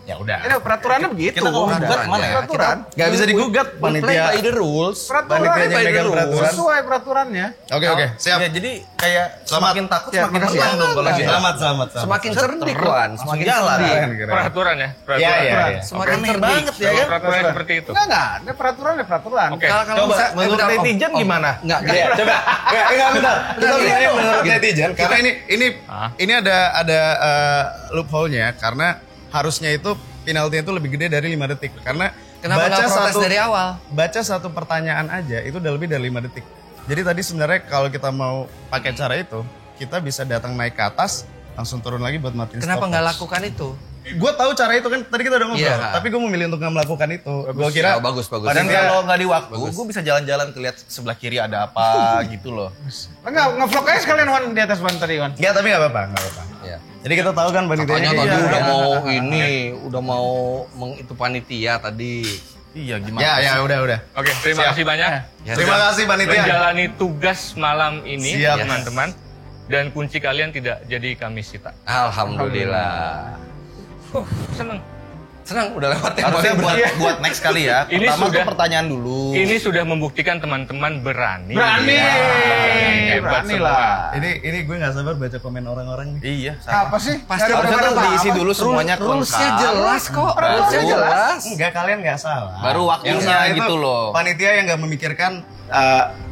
ya udah. Ini peraturannya begitu. Kita kalau gugat mana ya? Peraturan. Nggak bisa digugat Play panitia. by the rules. Panitianya yang megang peraturan. Sesuai peraturannya. Oke, siap. Ya, jadi kayak semakin takut Ya, semakin makasih. menang dong kalau gitu. Selamat. Semakin cerdik, Wan. Semakin jalan. cerdik. Peraturan ya, peraturan. Iya. Semakin Aneh cerdik. banget ya kan? Peraturan seperti itu. Enggak. Ada peraturan. Oke. Kalau Coba bisa- menurut bentar, Om. netizen Om. gimana? Nggak. Iya, coba. Enggak bentar. Kita bilangnya menurut netizen karena ini ada loophole-nya karena harusnya itu penaltinya itu lebih gede dari 5 detik karena Kenapa nggak protes dari awal? Baca satu pertanyaan aja itu udah lebih dari 5 detik. Jadi tadi sebenarnya kalau kita mau pakai cara itu, kita bisa datang naik ke atas, langsung turun lagi buat matiin Kenapa nggak stopwatch. lakukan itu? Gue tahu cara itu kan tadi kita udah ngobrol, Iya. tapi gue memilih untuk nggak melakukan itu. Gue kira Bagus. Dan Padahal kalau nggak di waktu, Bagus. gue bisa jalan-jalan ke lihat sebelah kiri ada apa gitu loh. Enggak, nge-vlog aja sekalian Wan di atas Wan tadi Wan. Enggak, tapi nggak apa-apa. Iya. Jadi kita tahu kan Katanya panitianya tadi iya. udah mau udah mau itu panitia tadi. Iya, gimana? Ya, udah. Oke, terima kasih banyak. Ya, Terima kasih panitia. Menjalani tugas malam ini, Siap. teman-teman. Dan kunci kalian tidak jadi kami sita. Alhamdulillah. Senang udah lewat ya. Harusnya buat next kali ya. Ini Pertama sudah- tuh pertanyaan dulu. Ini sudah membuktikan teman-teman berani. Berani. Hebat Berani semua. lah. Ini gue nggak sabar baca komen orang-orang nih. Iya, Apa sih? Pasti Nggak ada harusnya tuh apa-apa. diisi dulu semuanya Rulesnya lengkap. jelas kok. Rulesnya Rulesnya jelas. Enggak, kalian nggak salah. Baru waktunya Yang salah gitu itu loh. Panitia yang nggak memikirkan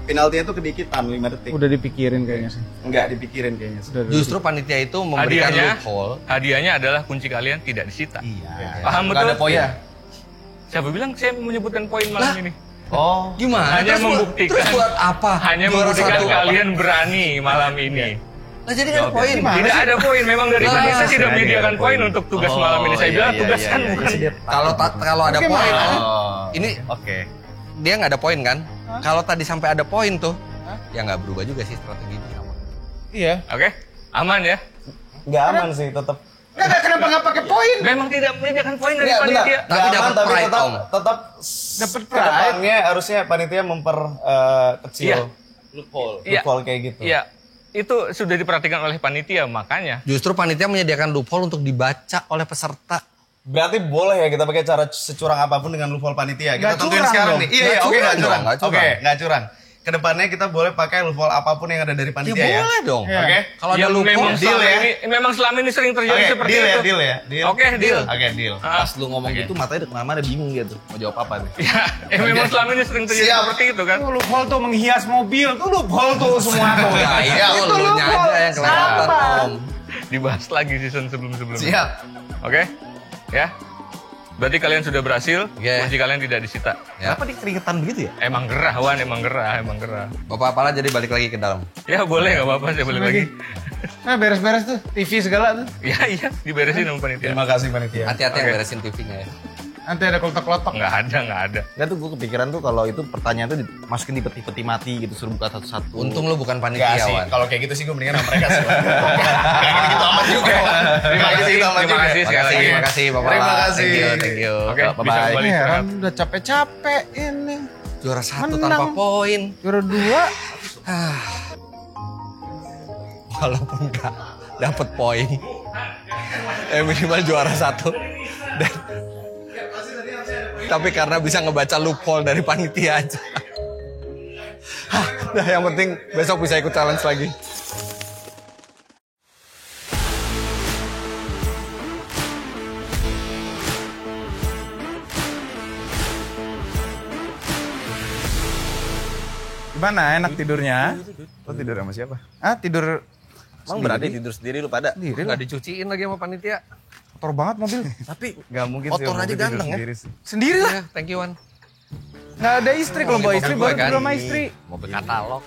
penaltinya itu kedikitan 5 detik. Udah dipikirin kayaknya sih. Enggak dipikirin kayaknya. Justru panitia itu memberikan loophole. Hadiahnya adalah kunci kalian tidak disita. Iya. Paham Nggak betul? ada poin. Siapa bilang saya menyebutkan poin malam ini? Oh, Gimana? Hanya Terus membuktikan. Terus buat apa? Hanya Juara membuktikan satu. kalian berani malam ini. Nah jadi nggak ada poin. Tidak ada poin. Memang dari Lah, panitia tidak sengaja menyediakan ada poin poin. untuk tugas malam ini. Saya bilang tugas kan bukan. Kalau ada poin, Oh. ini Oke. dia nggak ada poin kan? Kalau tadi sampai ada poin tuh, ya nggak berubah juga sih strateginya. iya. Oke, aman ya. Nggak aman sih, tetap. Enggak, kenapa nggak pakai poin? Memang tidak menyediakan poin dari Nggak, benar. panitia. Tapi Nggak dapat aman, tapi pride, tetap Om. Dapat pride. kedepannya harusnya panitia kecil Iya. Loophole. Iya. loophole kayak gitu. Iya, itu sudah diperhatikan oleh panitia, makanya. Justru panitia menyediakan loophole untuk dibaca oleh peserta. Berarti boleh ya kita pakai cara securang apapun dengan loophole panitia. Kita Nggak tentuin curang sekarang dong. nih. Iya, Nggak oke, curang nggak dong, curang. nggak curang. Oke, nggak curang. Kedepannya kita boleh pakai loophole apapun yang ada dari panitia ya. boleh dong. Oke. Kalau ada Yang loophole, memang deal selama ya. ini, memang selama ini sering terjadi Oke, seperti deal itu. ya, deal ya. Deal. Oke, deal. Oke, deal. Ah, Pas lu ngomong gitu matanya udah kemana-mana bingung gitu. Mau jawab apa nih? ya, memang selama ini sering terjadi Siap. seperti itu kan. Tuh loophole tuh menghias mobil. Tuh loophole tuh semua tuh. Nah, itu Iya, itu lu nya loophole. aja yang kelewatan, Sama. Om. Dibahas lagi season sebelum-sebelumnya. Siap. Oke, ya. Berarti kalian sudah berhasil, Oke. kunci kalian tidak disita. Ya. Kenapa dia keringetan begitu ya? Emang gerah, Wan, emang gerah. Bapak Pala jadi balik lagi ke dalam. Ya boleh, nggak apa-apa, saya balik lagi. Nah, beres-beres tuh. TV segala tuh. Ya, iya, diberesin sama panitia. Terima kasih panitia. Hati-hati yang Oke. beresin TV-nya ya. Nanti ada klotok-klotok. Nggak ada. Enggak tuh gue kepikiran tuh kalau itu pertanyaan tuh masukin di peti-peti mati gitu suruh buka satu-satu. Untung lu bukan Enggak panitia, sih, Wan. kalau kayak gitu sih gue mendingan sama mereka sih. Kayak gitu amat juga. Terima kasih, terima kasih sekali lagi. Terima kasih Bapak Terima Pala. kasih. Thank you. Oke, bisa Bye-bye. kembali istirahat. Heran, udah capek-capek ini. Juara 1 Menang. tanpa poin. Juara 2. Walaupun nggak dapat poin, minimal juara 1. Tapi karena bisa ngebaca loophole dari panitia aja. Nah, yang penting besok bisa ikut challenge lagi. Gimana enak tidurnya? Lo tidur sama siapa? Ah, tidur Emang berani tidur sendiri lu pada? sendiri Nggak lah. dicuciin lagi sama panitia. Kotor banget mobil. Tapi Gak mungkin Kotor Om, aja gue tidur ganteng ya? sendiri sih. Sendiri lah. Ya, thank you, Wan. Nggak ada istri. Kalau bawa istri baru Kan? tidur sama istri. Mobil katalog.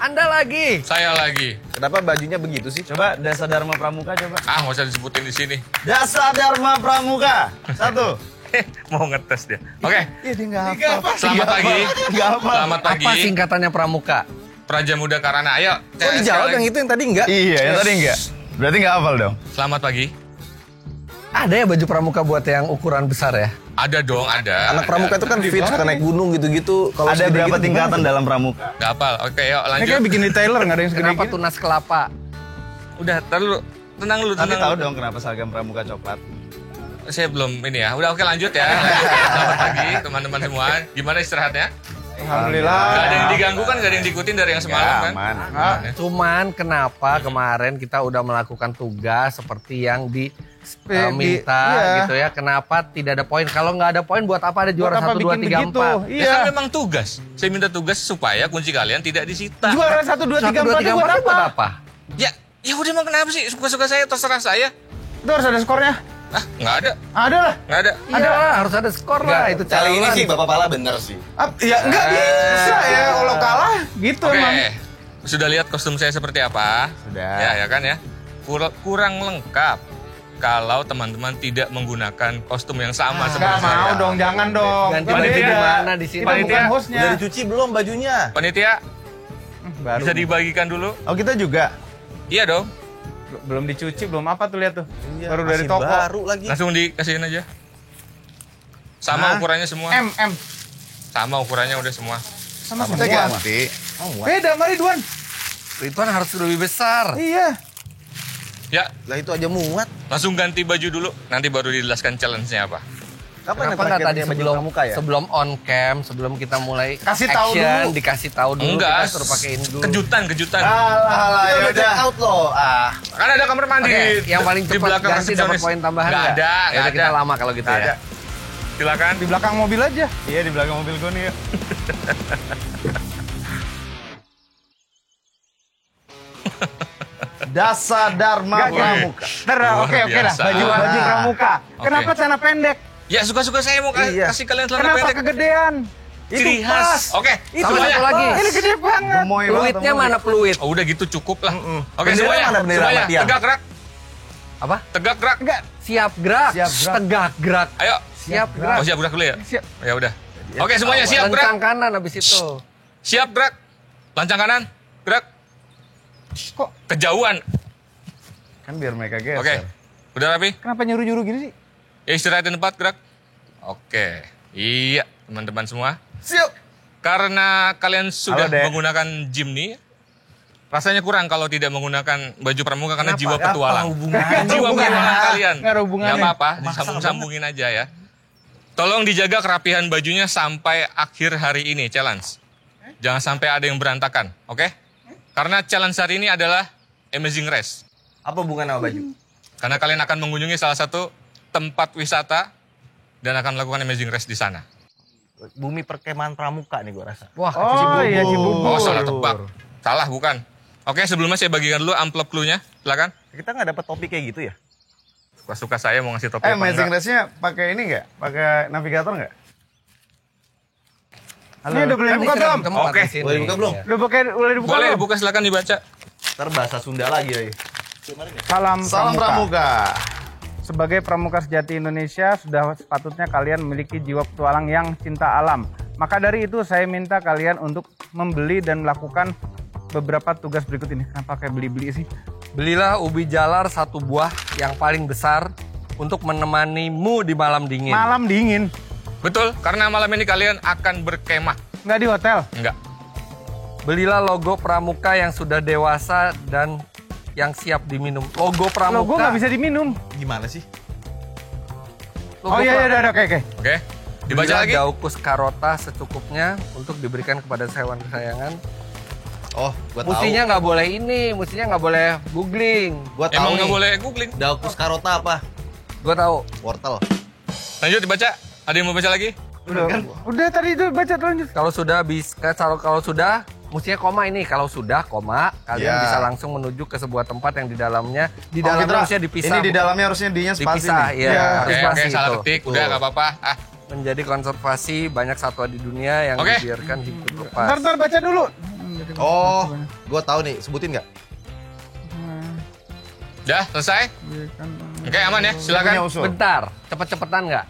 Anda lagi. Saya lagi. kenapa bajunya begitu sih? Coba Dasa Dharma Pramuka coba. Ah, nggak usah disebutin di sini. Dasa Dharma Pramuka. 1. Mau ngetes dia. Oke, Iya dia nggak apa. selamat pagi. Selamat pagi. Apa singkatannya Pramuka? Praja Muda Karana. Ayo. Kok dijawab yang itu yang tadi enggak? Iya, yang tadi enggak. Berarti enggak hafal dong. Selamat pagi. Ada ya baju pramuka buat yang ukuran besar ya? Ada dong, ada. Anak pramuka itu kan fit, suka naik gunung gitu-gitu. Kalau Ada berapa tingkatan dalam pramuka? Gak hafal. Oke, yuk Ini lanjut. kayak bikin di Taylor nggak ada yang segede Kenapa gini. tunas kelapa? Udah, tar dulu. Tenang dulu, Tapi tenang tahu dulu. dong kenapa seragam pramuka coklat? Saya belum ini ya. Udah oke lanjut ya. Selamat pagi teman-teman semua. Gimana istirahatnya? Alhamdulillah. Gak ada yang diganggu kan? Gak ada yang diikutin dari yang semalam kan? Aman. Aman ya? Cuman kenapa kemarin kita udah melakukan tugas seperti yang diminta iya. gitu ya? Kenapa tidak ada poin? Kalau nggak ada poin buat apa ada juara Buat apa 1, 2, bikin 3, begitu? 4? Ya Iya. kan memang tugas. Saya minta tugas supaya kunci kalian tidak disita. Juara 1, 2, 3, 1, 2, 3, 4 buat 4 buat apa? apa? Ya udah emang kenapa sih? Suka-suka saya, terserah saya. Itu harus ada skornya. Ah, nggak ada. Ada lah. Nggak ada. Iya lah, harus ada skor lah. Itu Kali ini challenge. sih Bapak Pala bener sih. Ya nggak bisa ya kalau kalah gitu Oke. emang. Sudah lihat kostum saya seperti apa? Sudah. Ya kan ya. Kurang lengkap kalau teman-teman tidak menggunakan kostum yang sama seperti Nggak mau saya. dong, jangan dong. Ganti Itu baju beda. di mana di sini? Kita bukan Panitia. hostnya. Udah dicuci belum bajunya? Panitia, Baru. bisa dibagikan dulu? Oh kita juga? Iya dong. Belum dicuci, belum apa tuh lihat tuh. Iya, Baru dari masih toko. Baru lagi. Langsung dikasihin aja. Sama Hah? ukurannya semua. M. Sama ukurannya udah semua. Sama Kita semua. ganti. Beda, mari Duan. Ridwan harus lebih besar. Iya. Ya, Lah itu aja muat. langsung ganti baju dulu. Nanti baru dijelaskan challenge-nya apa. Kapan Kenapa nggak tadi baju sebelum pramuka ya? sebelum on cam, sebelum kita mulai Kasih tahu action, dulu. dikasih tahu dulu, Enggak, kita suruh pakein dulu. kejutan. Alah, Kita ya udah check udah. out loh. Kan ada kamar mandi. Oke, yang paling di cepat belakang ganti dapat resepsionis. poin tambahan Nggak nggak? ada, Ya nggak udah, kita ada. lama kalau gitu Nggak ya. ada. Silakan. Di belakang mobil aja. Iya di belakang mobil gue nih yuk. Dasa Dharma Pramuka. Oke lah. biasa. Baju pramuka. Oke. Kenapa celana pendek? Ya suka-suka saya mau Iya. kasih kalian celana Kenapa pendek. kegedean? Ciri khas. Oke, Sama semuanya. satu lagi. Ini gede banget. Gemoy Fluidnya mana fluid? Oh, udah gitu cukup lah. Oke, Bendera semuanya. mana bendera Semuanya. Matian? Tegak gerak. Apa? Tegak gerak. Enggak. Siap gerak. Siap gerak. Tegak gerak. Ayo. Siap gerak. Oh, siap gerak dulu ya? Siap. Ya udah. Oke, semuanya siap gerak. Lencang kanan habis itu. Siap gerak. Lancang kanan. Gerak. Kok Kejauhan. Kan biar mereka geser. Oke. Udah rapi? kenapa nyuruh-nyuruh gini sih? Ya istirahat di tempat, gerak. Oke. Iya, teman-teman semua. Siap. Karena kalian sudah Halo, Dek. menggunakan gym nih, rasanya kurang kalau tidak menggunakan baju pramuka karena Kenapa? jiwa petualang. Jiwa petualang kalian. Nggak ada hubungannya. Nggak apa-apa, disambung-sambungin aja ya. Tolong dijaga kerapihan bajunya sampai akhir hari ini, challenge. Jangan sampai ada yang berantakan, oke? Karena challenge hari ini adalah Amazing Race. Apa hubungannya sama baju? Karena kalian akan mengunjungi salah satu tempat wisata dan akan melakukan Amazing Race di sana. Bumi perkemahan pramuka nih gua rasa. Wah, Oh iya Oh, Cibubur. salah tebak. Salah, bukan. Oke, sebelumnya saya bagikan dulu amplop clue-nya. Silakan. Kita nggak dapat topik kayak gitu ya? Suka-suka saya mau ngasih topik apa Amazing enggak. Race-nya pakai ini nggak? Pakai navigator nggak? Ini udah boleh dibuka belum? Oke. Boleh dibuka belum? Boleh dibuka Boleh belum? dibuka, silakan dibaca. Ntar bahasa Sunda lagi lagi. Salam Salam Pramuka. Sebagai pramuka sejati Indonesia, sudah sepatutnya kalian memiliki jiwa petualang yang cinta alam. Maka dari itu saya minta kalian untuk membeli dan melakukan beberapa tugas berikut ini. Kenapa kayak beli-beli sih? belilah ubi jalar 1 buah yang paling besar untuk menemanimu di malam dingin. Malam dingin, Betul, karena malam ini kalian akan berkemah. nggak di hotel. Enggak. Belilah logo pramuka yang sudah dewasa dan yang siap diminum. Logo pramuka. Logo nggak bisa diminum. Gimana sih? Logo Oh iya, udah, oke. Oke. Dibaca Belilah lagi. Daucus carota secukupnya untuk diberikan kepada hewan kesayangan. Oh, gua tahu. Mestinya nggak boleh ini, mestinya nggak boleh googling. Gua tahu Emang nih. nggak boleh googling. Daucus carota apa? Gue tahu. Wortel. Lanjut dibaca. Ada yang mau baca lagi? Udah tadi itu baca lanjut. Kalau sudah bisa, kalau sudah, mestinya koma ini. Kalau sudah koma, kalian Ya. bisa langsung menuju ke sebuah tempat yang di dalamnya Oh, harusnya kita- dipisah. Ini di dalamnya harusnya dinya spasi dipisah, nih. ya. Oke, Harus oke, pasti salah itu. ketik. Udah nggak apa-apa. Ah, Menjadi konservasi banyak satwa di dunia yang Oke. dibiarkan hidup lepas. Ntar baca dulu. Oh, gua tahu nih. Sebutin nggak? udah selesai? Oke, aman ya. Punya Silakan. usul. Bentar, cepet-cepetan nggak?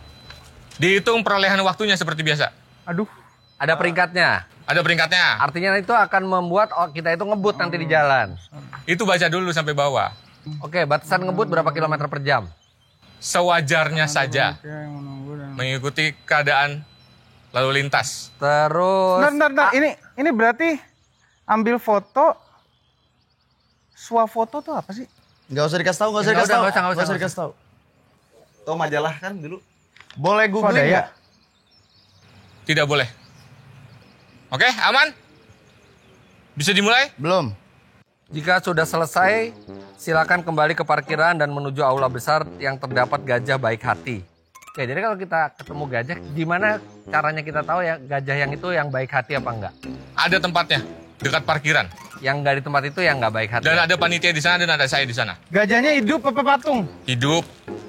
Dihitung perolehan waktunya seperti biasa. Aduh. Ada peringkatnya. Ada peringkatnya. Artinya itu akan membuat kita itu ngebut nanti di jalan. Itu baca dulu sampai bawah. Oke, batasan ngebut berapa kilometer per jam? sewajarnya saja, mengikuti keadaan lalu lintas. Terus Bentar. Ini berarti ambil foto, swafoto tuh apa sih? Nggak usah dikasih tahu, nggak usah dikasih tahu. Tuh majalah kan dulu. Boleh googling ya? Tidak boleh. Oke, aman? Bisa dimulai? Belum. jika sudah selesai, silakan kembali ke parkiran dan menuju aula besar yang terdapat gajah baik hati. Oke, jadi kalau kita ketemu gajah, gimana caranya kita tahu ya gajah yang itu yang baik hati apa enggak? Ada tempatnya, dekat parkiran. Yang nggak di tempat itu yang nggak baik hati. Dan ada panitia di sana dan ada saya di sana. Gajahnya hidup apa patung? Hidup.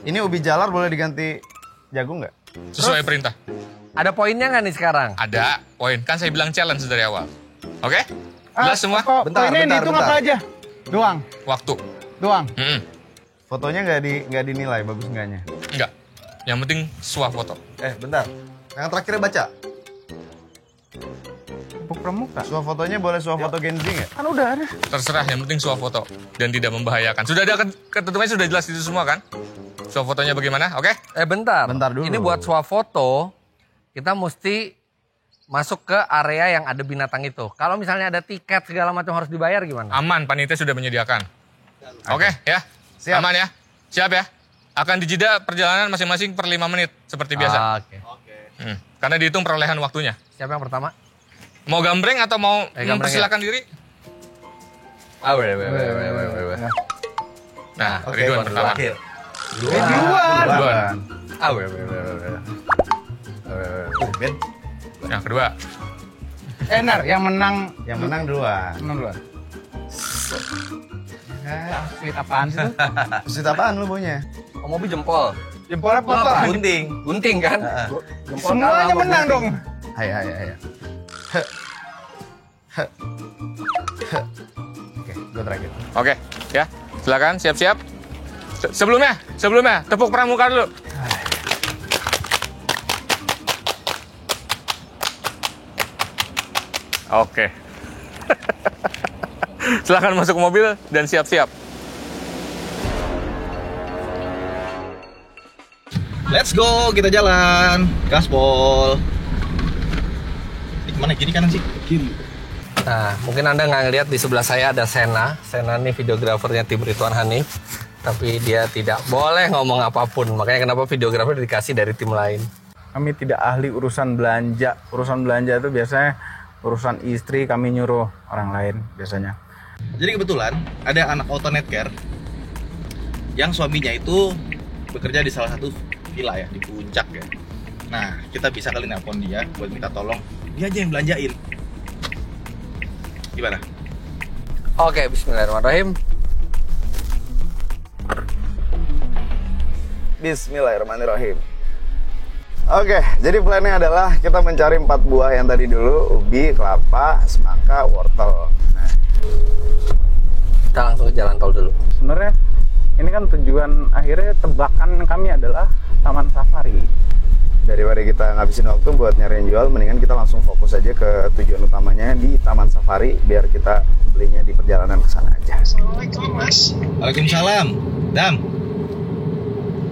Ini ubi jalar boleh diganti jagung nggak? Sesuai perintah. Ada poinnya nggak nih sekarang? Ada poin. Kan saya bilang challenge dari awal. Oke? Jelas semua? Poinnya dihitung apa aja? Doang? Waktu. Doang? Fotonya nggak dinilai bagus enggaknya? Enggak. Yang penting swafoto. Bentar. Yang terakhir baca. Pramuka. Swafotonya boleh swafoto Gen Z nggak? Kan udah ada. Terserah, yang penting swafoto dan tidak membahayakan. Sudah ada ketentuannya, sudah jelas itu semua kan? Swafotonya bagaimana? Oke? Bentar. Bentar dulu. Ini buat swafoto, kita mesti masuk ke area yang ada binatang itu. Kalau misalnya ada tiket segala macam harus dibayar gimana? Aman, panitia sudah menyediakan. Oke, ya? Siap. Aman ya? Siap ya? Akan dijeda perjalanan masing-masing per 5 menit seperti biasa. Oke. Karena dihitung perolehan waktunya. Siapa yang pertama? Mau gambreng atau mau gambreng mempersilakan diri? Nah, Ridwan pertama. Duluan. Yang kedua. Enar, yang menang duluan. Menang duluan. Sweet apaan sih tuh? Sweet apaan lu maunya? Mobi jempol. Jempolnya potong. Gunting. Gunting kan? Jempol Semuanya kalah, menang gunting. dong. Ayo. Oke, gue terakhir. Oke, ya. Silakan siap-siap. Sebelumnya, tepuk pramuka dulu. Oke. Silakan masuk ke mobil dan siap-siap. Let's go, kita jalan. Gaspol. Mana kiri kanan sih? Kiri. Nah, mungkin Anda nggak ngelihat di sebelah saya ada Sena. Sena ini videografernya tim Ridwan Hanif. Tapi dia tidak boleh ngomong apapun. Makanya kenapa videografer dikasih dari tim lain. Kami tidak ahli urusan belanja. Urusan belanja itu biasanya urusan istri, kami nyuruh orang lain biasanya. Jadi kebetulan ada anak auto netcare yang suaminya itu bekerja di salah satu villa ya, di puncak ya. Nah, kita bisa kali nelpon dia buat minta tolong. Dia aja yang belanjain. Gimana? Oke, bismillahirrahmanirrahim. Bismillahirrahmanirrahim. Oke, jadi plannya adalah kita mencari 4 buah yang tadi dulu, ubi, kelapa, semangka, wortel. Nah, kita langsung ke jalan tol dulu. Sebenarnya ini kan tujuan akhirnya tebakan kami adalah Taman Safari. daripada kita ngabisin waktu buat nyariin jual, mendingan kita langsung fokus aja ke tujuan utamanya di Taman Safari, biar kita belinya di perjalanan ke sana aja. Assalamualaikum, Mas. Waalaikumsalam. Dam.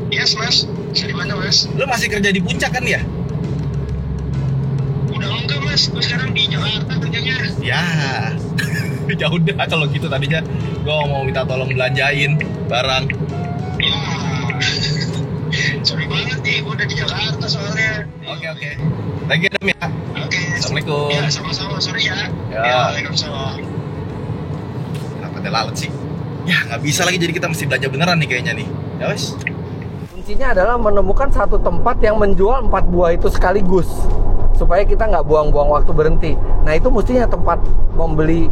Yes, Mas. Dari mana, Mas? Lu masih kerja di puncak kan ya? Udah enggak, Mas. Gue sekarang di Jakarta kerjanya. Ya. Ya udah kalau gitu, tadinya gue mau minta tolong belanjain barang. Ya. Sorry banget nih, gue udah di Jakarta soalnya. Oke. Thank you, Dam ya. Oke. Assalamualaikum. Ya, sama-sama. Sorry ya. Ya. Waalaikumsalam. Kenapa dia lalat sih? Ya nggak bisa lagi, jadi kita mesti belanja beneran nih kayaknya nih. Ya wes. Kuncinya adalah menemukan satu tempat yang menjual 4 buah itu sekaligus, supaya kita nggak buang-buang waktu berhenti. Nah, itu mestinya tempat membeli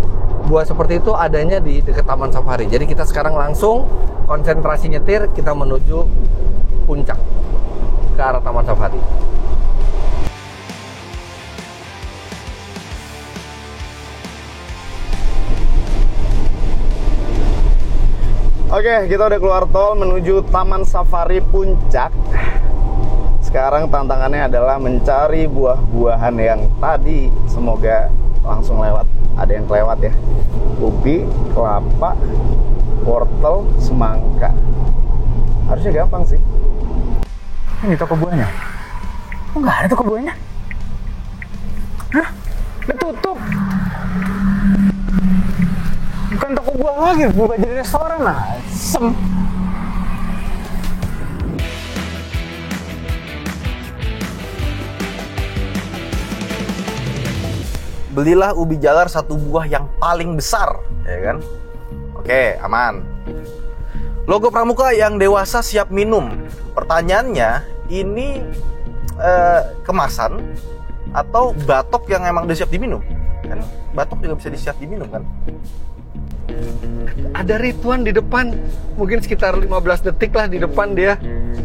buah seperti itu adanya di dekat Taman Safari. Jadi kita sekarang langsung konsentrasi nyetir, kita menuju puncak ke arah Taman Safari. Oke, kita udah keluar tol menuju Taman Safari Puncak. Sekarang tantangannya adalah mencari buah-buahan yang tadi. Semoga langsung lewat. Ada yang kelewat ya. Ubi, kelapa, wortel, semangka. Harusnya gampang sih. Ini toko buahnya. Kok nggak ada toko buahnya? Hah? Udah tutup. Bukan toko buah lagi, bukan jadi restoran. Asem. Belilah ubi jalar 1 buah yang paling besar, ya kan? Oke, aman. Logo Pramuka yang dewasa siap minum. Pertanyaannya, ini kemasan atau batok yang emang udah siap diminum? Kan batok juga bisa siap diminum kan? Ada Ridwan di depan, mungkin sekitar 15 detik lah di depan dia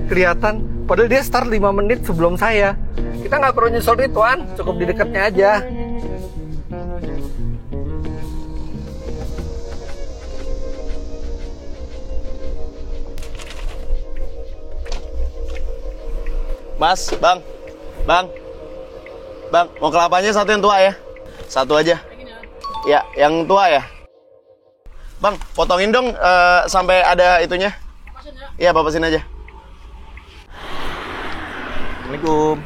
kelihatan. Padahal dia start 5 menit sebelum saya. Kita nggak perlu nyusul Ridwan, cukup di dekatnya aja. Mas, bang, mau kelapanya satu yang tua ya? Satu aja. Ya, yang tua ya. Bang, potongin dong sampai ada itunya. Iya, papasin aja. Assalamualaikum.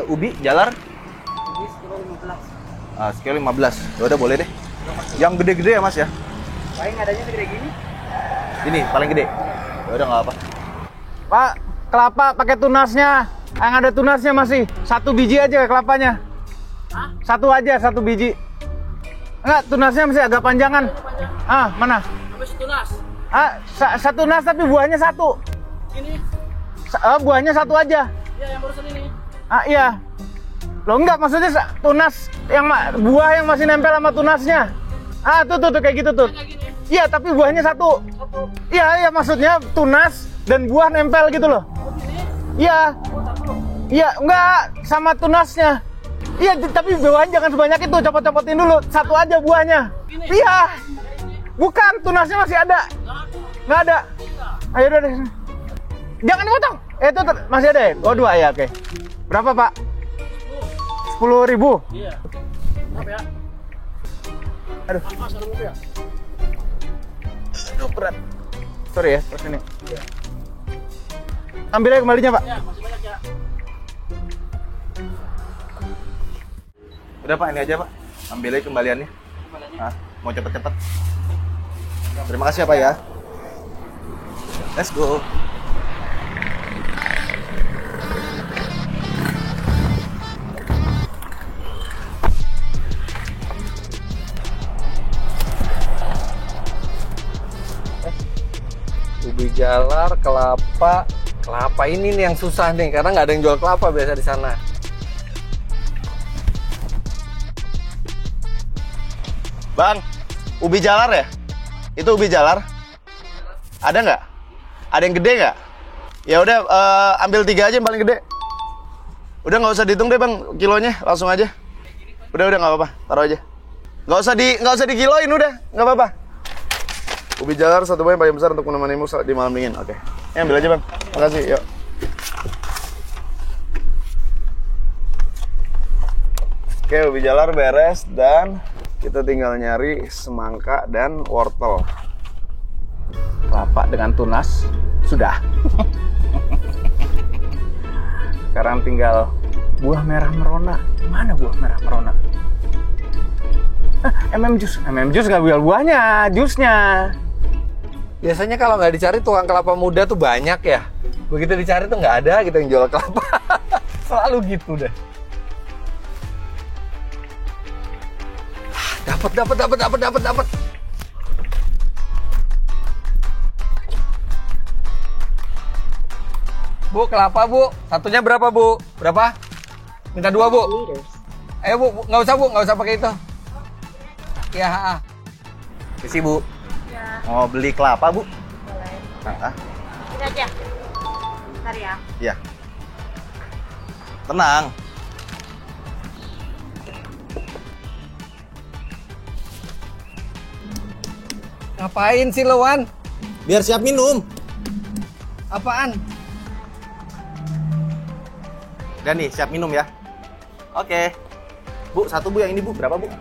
Ubi jalar? Ubi sekilo 15. Sekilo 15. Ya udah boleh deh. Yang gede-gede ya Mas ya? Paling adanya segede gini. Ini paling gede. Ya udah nggak apa. Pak, kelapa pakai tunasnya. Yang ada tunasnya masih 1 biji aja kelapanya. Hah? 1 aja, 1 biji. Enggak, tunasnya masih agak panjangan. Mana? Habis tunas. 1 tunas tapi buahnya 1. Ini. Buahnya 1 aja. Iya, yang barusan ini. Iya. Loh enggak, maksudnya tunas yang buah yang masih nempel sama tunasnya. Tuh kayak gitu tuh. Iya, tapi buahnya 1. Iya, maksudnya tunas dan buah nempel gitu loh. Iya. Iya, enggak sama tunasnya. Iya, tapi buahnya jangan sebanyak itu, copot-copotin dulu. 1 aja buahnya. Iya. Bukan, tunasnya masih ada. Nggak ada. Ayo udah deh. Jangan dipotong. Itu masih ada ya? Oh, 2 ya, oke. Berapa, Pak? 10.000. Iya. Berapa ya? Aduh. Ya? Aduh, berat. Sorry ya, terus ini. Iya. Ambil aja kembalinya, Pak. Ya, masih banyak ya. Udah Pak, ini aja Pak. Ambil aja kembaliannya. Mau cepet-cepet. Terima kasih ya Pak ya. Let's go. Ubi jalar, kelapa ini nih yang susah nih karena nggak ada yang jual kelapa biasa di sana. Bang, ubi jalar ya? Itu ubi jalar? Ada nggak? Ada yang gede nggak? Ya udah, ambil 3 aja yang paling gede. Udah nggak usah dihitung deh bang, kilonya langsung aja. Udah nggak apa-apa, taruh aja. Nggak usah dikiloin udah, nggak apa-apa. Ubi jalar 1 buah yang paling besar untuk menemanimu di malam dingin. Oke, ambil aja bang. Makasih, yuk. Oke, ubi jalar beres dan kita tinggal nyari semangka dan wortel. Kelapa dengan tunas sudah. Sekarang tinggal buah merah merona. Mana buah merah merona? MM jus nggak jual buahnya, jusnya. Biasanya kalau nggak dicari tukang kelapa muda tuh banyak ya. Begitu dicari tuh nggak ada gitu yang jual kelapa. Selalu gitu deh. Dapat. Bu, kelapa bu. Satunya berapa bu? Berapa? Minta 2 bu. Ayo bu, nggak usah pakai itu. Ya. Isi bu. Ya. Mau beli kelapa bu? Boleh. Ini aja. Bentar ya. Iya. Tenang. Ngapain sih lo, Wan? Biar siap minum. Apaan? Dan nih, siap minum ya. Oke. Bu, 1 bu yang ini bu, berapa bu?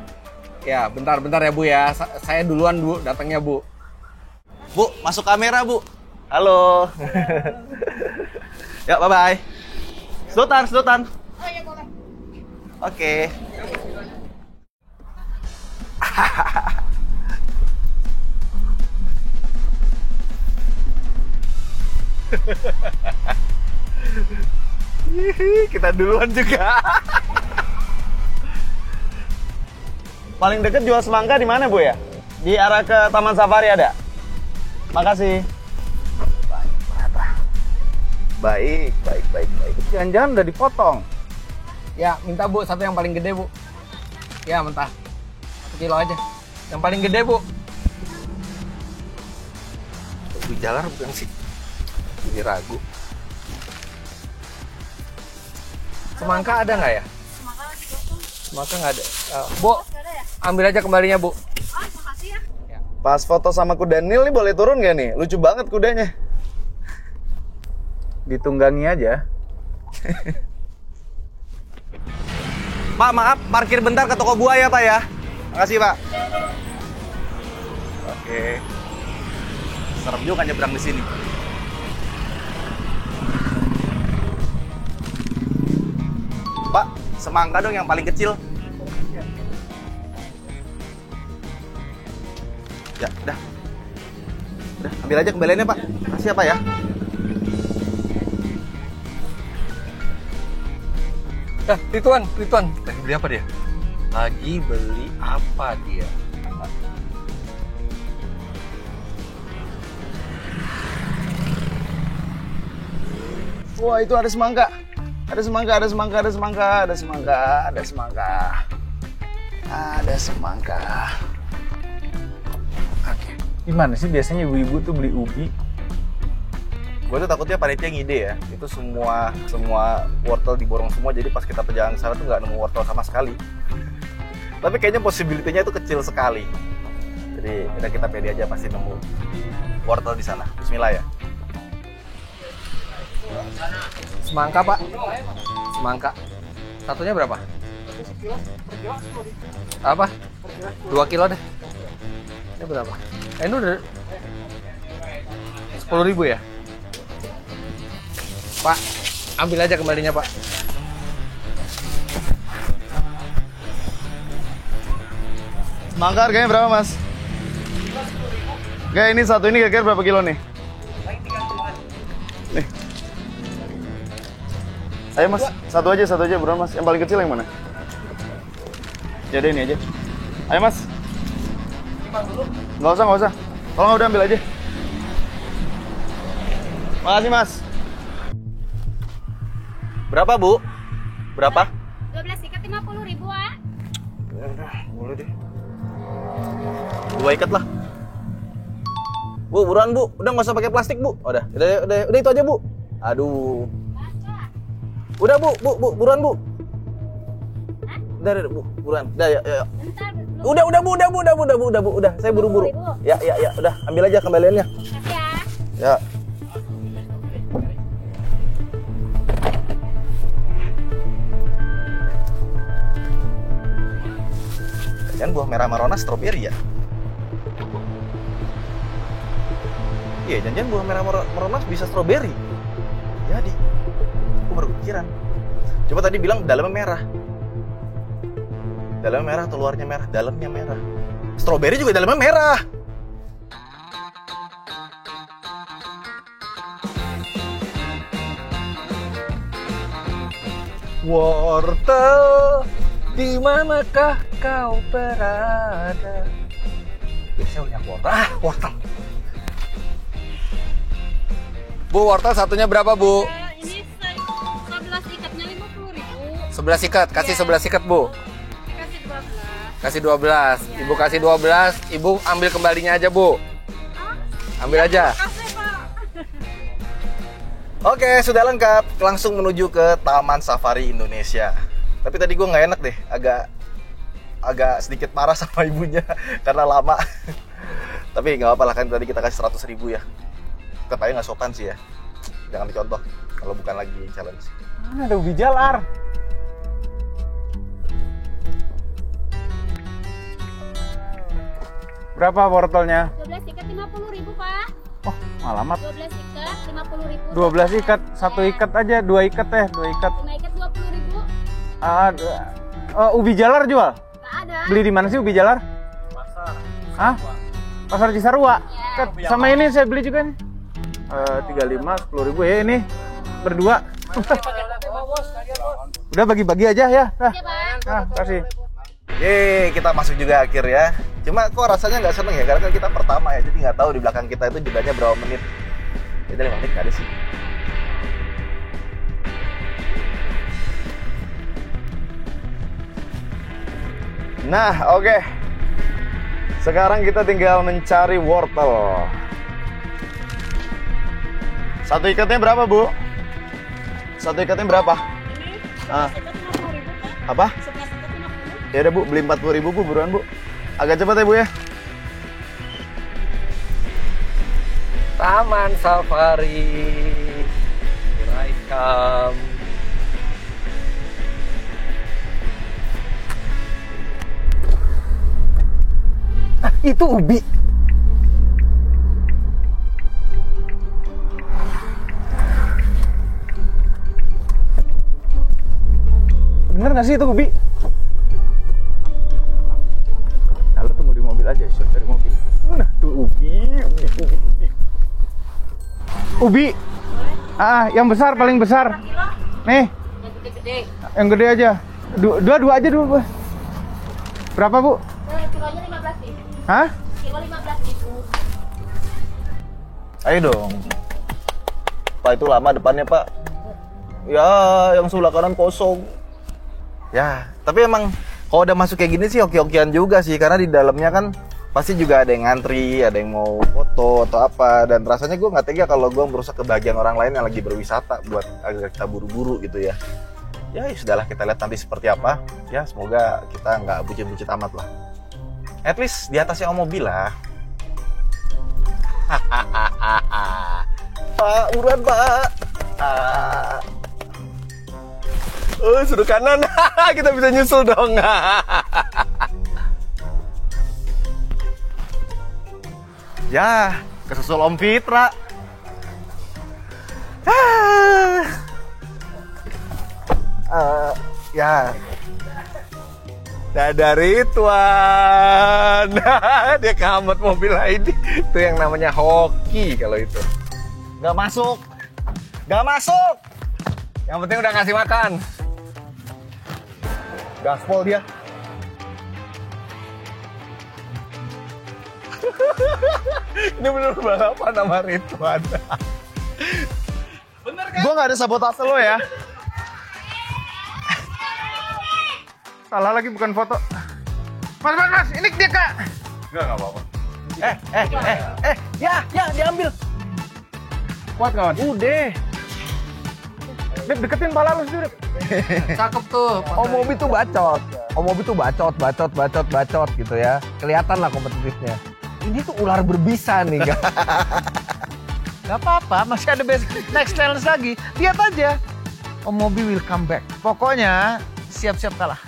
Ya, bentar ya Bu ya. Saya duluan Bu, datangnya Bu. Bu, masuk kamera bu. Halo. Ya, bye-bye. Sedotan, sedotan. Oh iya boleh. Oke. Kita duluan juga. Paling deket jual semangka di mana, Bu ya? Di arah ke Taman Safari ada? Makasih. Baik. Jangan-jangan udah dipotong. Ya, minta Bu satu yang paling gede, Bu. Ya, mentah. 1 kilo aja. Yang paling gede, Bu. Ubi jalar bukan sih? Ini ragu. Semangka ada nggak ya? Semangka lagi kosong. Semangka nggak ada. Bu, Nggak ada ya? ambil aja kembalinya, Bu. Oh, makasih ya. Pas foto sama kuda Nil nih boleh turun gak nih? Lucu banget kudanya. Ditunggangi aja. Pak, maaf, parkir bentar ke toko buah ya, Pak ya. Makasih, Pak. Oke. Serem juga nyebrang di sini. Pak, semangka dong yang paling kecil. Ya, udah. Udah, ambil aja kembaliannya, Pak. Makasih ya, Pak ya. Rituan. Lagi beli apa dia? Lagi beli apa dia? Wah, itu ada semangka. Ada semangka. Gimana sih biasanya ibu-ibu tuh beli ubi? Gue tuh takutnya panitia ngide ya. Itu semua wortel diborong semua, jadi pas kita perjalanan ke sana tuh nggak nemu wortel sama sekali. Tapi kayaknya possibility-nya itu kecil sekali. Jadi udah kita pede aja pasti nemu wortel di sana. Bismillah ya. Semangka, Pak. Semangka. Satunya berapa? Apa? 2 kilo deh. Ini berapa? Ini udah 10.000 ya? Pak, ambil aja kembalinya, Pak. Semangka harganya berapa, Mas? Gak, ini satu ini kira-kira berapa kilo nih? Nih. Ayo Mas, satu aja buruan Mas. Yang paling kecil yang mana? Ya udah ini aja. Ayo Mas. Nggak usah. Tolong udah ambil aja. Makasih Mas. Berapa Bu? Berapa? 12 ikat 50.000, Wak. Ya udah, boleh deh. 2 ikat lah. Bu, buruan Bu. Udah nggak usah pakai plastik Bu. Udah itu aja Bu. Aduh. Udah Bu, buruan Bu. Udah Bu, buruan. Udah ya. Udah Bu. Udah, saya buru-buru. Ya, udah. Ambil aja kembaliannya. Makasih Ya. ya. Jangan buah merah marona stroberi ya? Iya, jangan buah merah marona bisa stroberi. Jadi, aku baru kepikiran. Coba tadi bilang dalamnya merah. Dalamnya merah atau luarnya merah? Dalamnya merah. Stroberi juga dalamnya merah. Wortel, di manakah kau berada? Biasanya banyak wortel. Wortel. Bu, wortel satunya berapa, Bu? Ini 11 ikatnya 50.000. 11 ikat. Kasih 11 ikat, Bu. Kasih 12. Kasih 12. Ibu kasih 12. Ibu ambil kembalinya aja, Bu. Ambil aja. Makasih, Pak. Oke, sudah lengkap. Langsung menuju ke Taman Safari Indonesia. Tapi tadi gue nggak enak deh, agak sedikit marah sama ibunya karena lama. Tapi nggak apa-apa lah, kan tadi kita kasih 100.000 ya. Tetap aja nggak sopan sih ya. Jangan dicontoh kalau bukan lagi challenge. Mana ada ubi jalar? Berapa wortelnya? 12 ikat 50.000, Pak. Oh, Alamat 12 ikat 50.000. 12 ikat, 1 ikat aja, 2 ikat teh, 2 ikat. 5 ikat 20.000. Ubi jalar jual? Nggak ada. Beli di mana sih ubi jalar? Pasar. Hah? Pasar Cisarua. Sama ini saya beli juga nih. 35, 10.000 ya ini. Berdua. Udah bagi-bagi aja ya. Nah, kasih. Yeay, kita masuk juga akhir ya. Cuma kok rasanya nggak seneng ya, karena kan kita pertama ya, jadi nggak tahu di belakang kita itu jedanya berapa menit. Jadi 5 menit nggak ada sih. Nah, oke. Sekarang kita tinggal mencari wortel. Satu ikatnya berapa, Bu? Satu ikatnya berapa? Ah. Apa? Ya udah, Bu, beli 40.000, Bu, buruan, Bu. Agak cepat ya, Bu ya. Taman Safari. Here I come. Itu ubi. Bener nggak sih itu ubi? Nah, lu tunggu di mobil aja, shot dari mobil. Nah, tuh ubi. Ubi. Yang besar, paling besar. Nih. Yang gede aja. Dua aja dulu, Bu. Berapa, Bu? Kilonya 15.000. Hah? Kilo 15.000. Ayo dong. Pak, itu lama depannya, Pak. Ya, yang sebelah kanan kosong. Ya, tapi emang kalau udah masuk kayak gini sih oke-okean juga sih, karena di dalamnya kan pasti juga ada yang ngantri, ada yang mau foto atau apa, dan rasanya gue nggak tega kalau gue merusak kebahagiaan orang lain yang lagi berwisata buat agar kita buru-buru gitu ya. Ya sudahlah, kita lihat nanti seperti apa. Ya semoga kita nggak bucin-bucin amat lah. At least di atasnya mobil lah. Pak, buruan Pak. Sudut kanan. Kita bisa nyusul dong. Ya, kesusul Om Fitra. Ya. Dadah Ridwan. Dia kehambat mobil ini. Itu yang namanya hoki kalau itu. Nggak masuk. Nggak masuk. Yang penting udah ngasih makan. Gaspol dia. Ini bener balapan sama Ridwan. Bener kan? Gue gak ada sabotase lo ya. Salah lagi, bukan foto. Mas, ini dia, Kak. Enggak apa-apa. Ya, diambil. Kuat kawan. Udah. Dep, deketin pala lu sendiri. Cakep tuh. Om Mobi tuh bacot. Om Mobi tuh bacot gitu ya. Kelihatan lah kompetitifnya. Ini tuh ular berbisa nih. Gak apa-apa, masih ada next challenge lagi. Lihat aja. Om Mobi will come back. Pokoknya siap-siap kalah.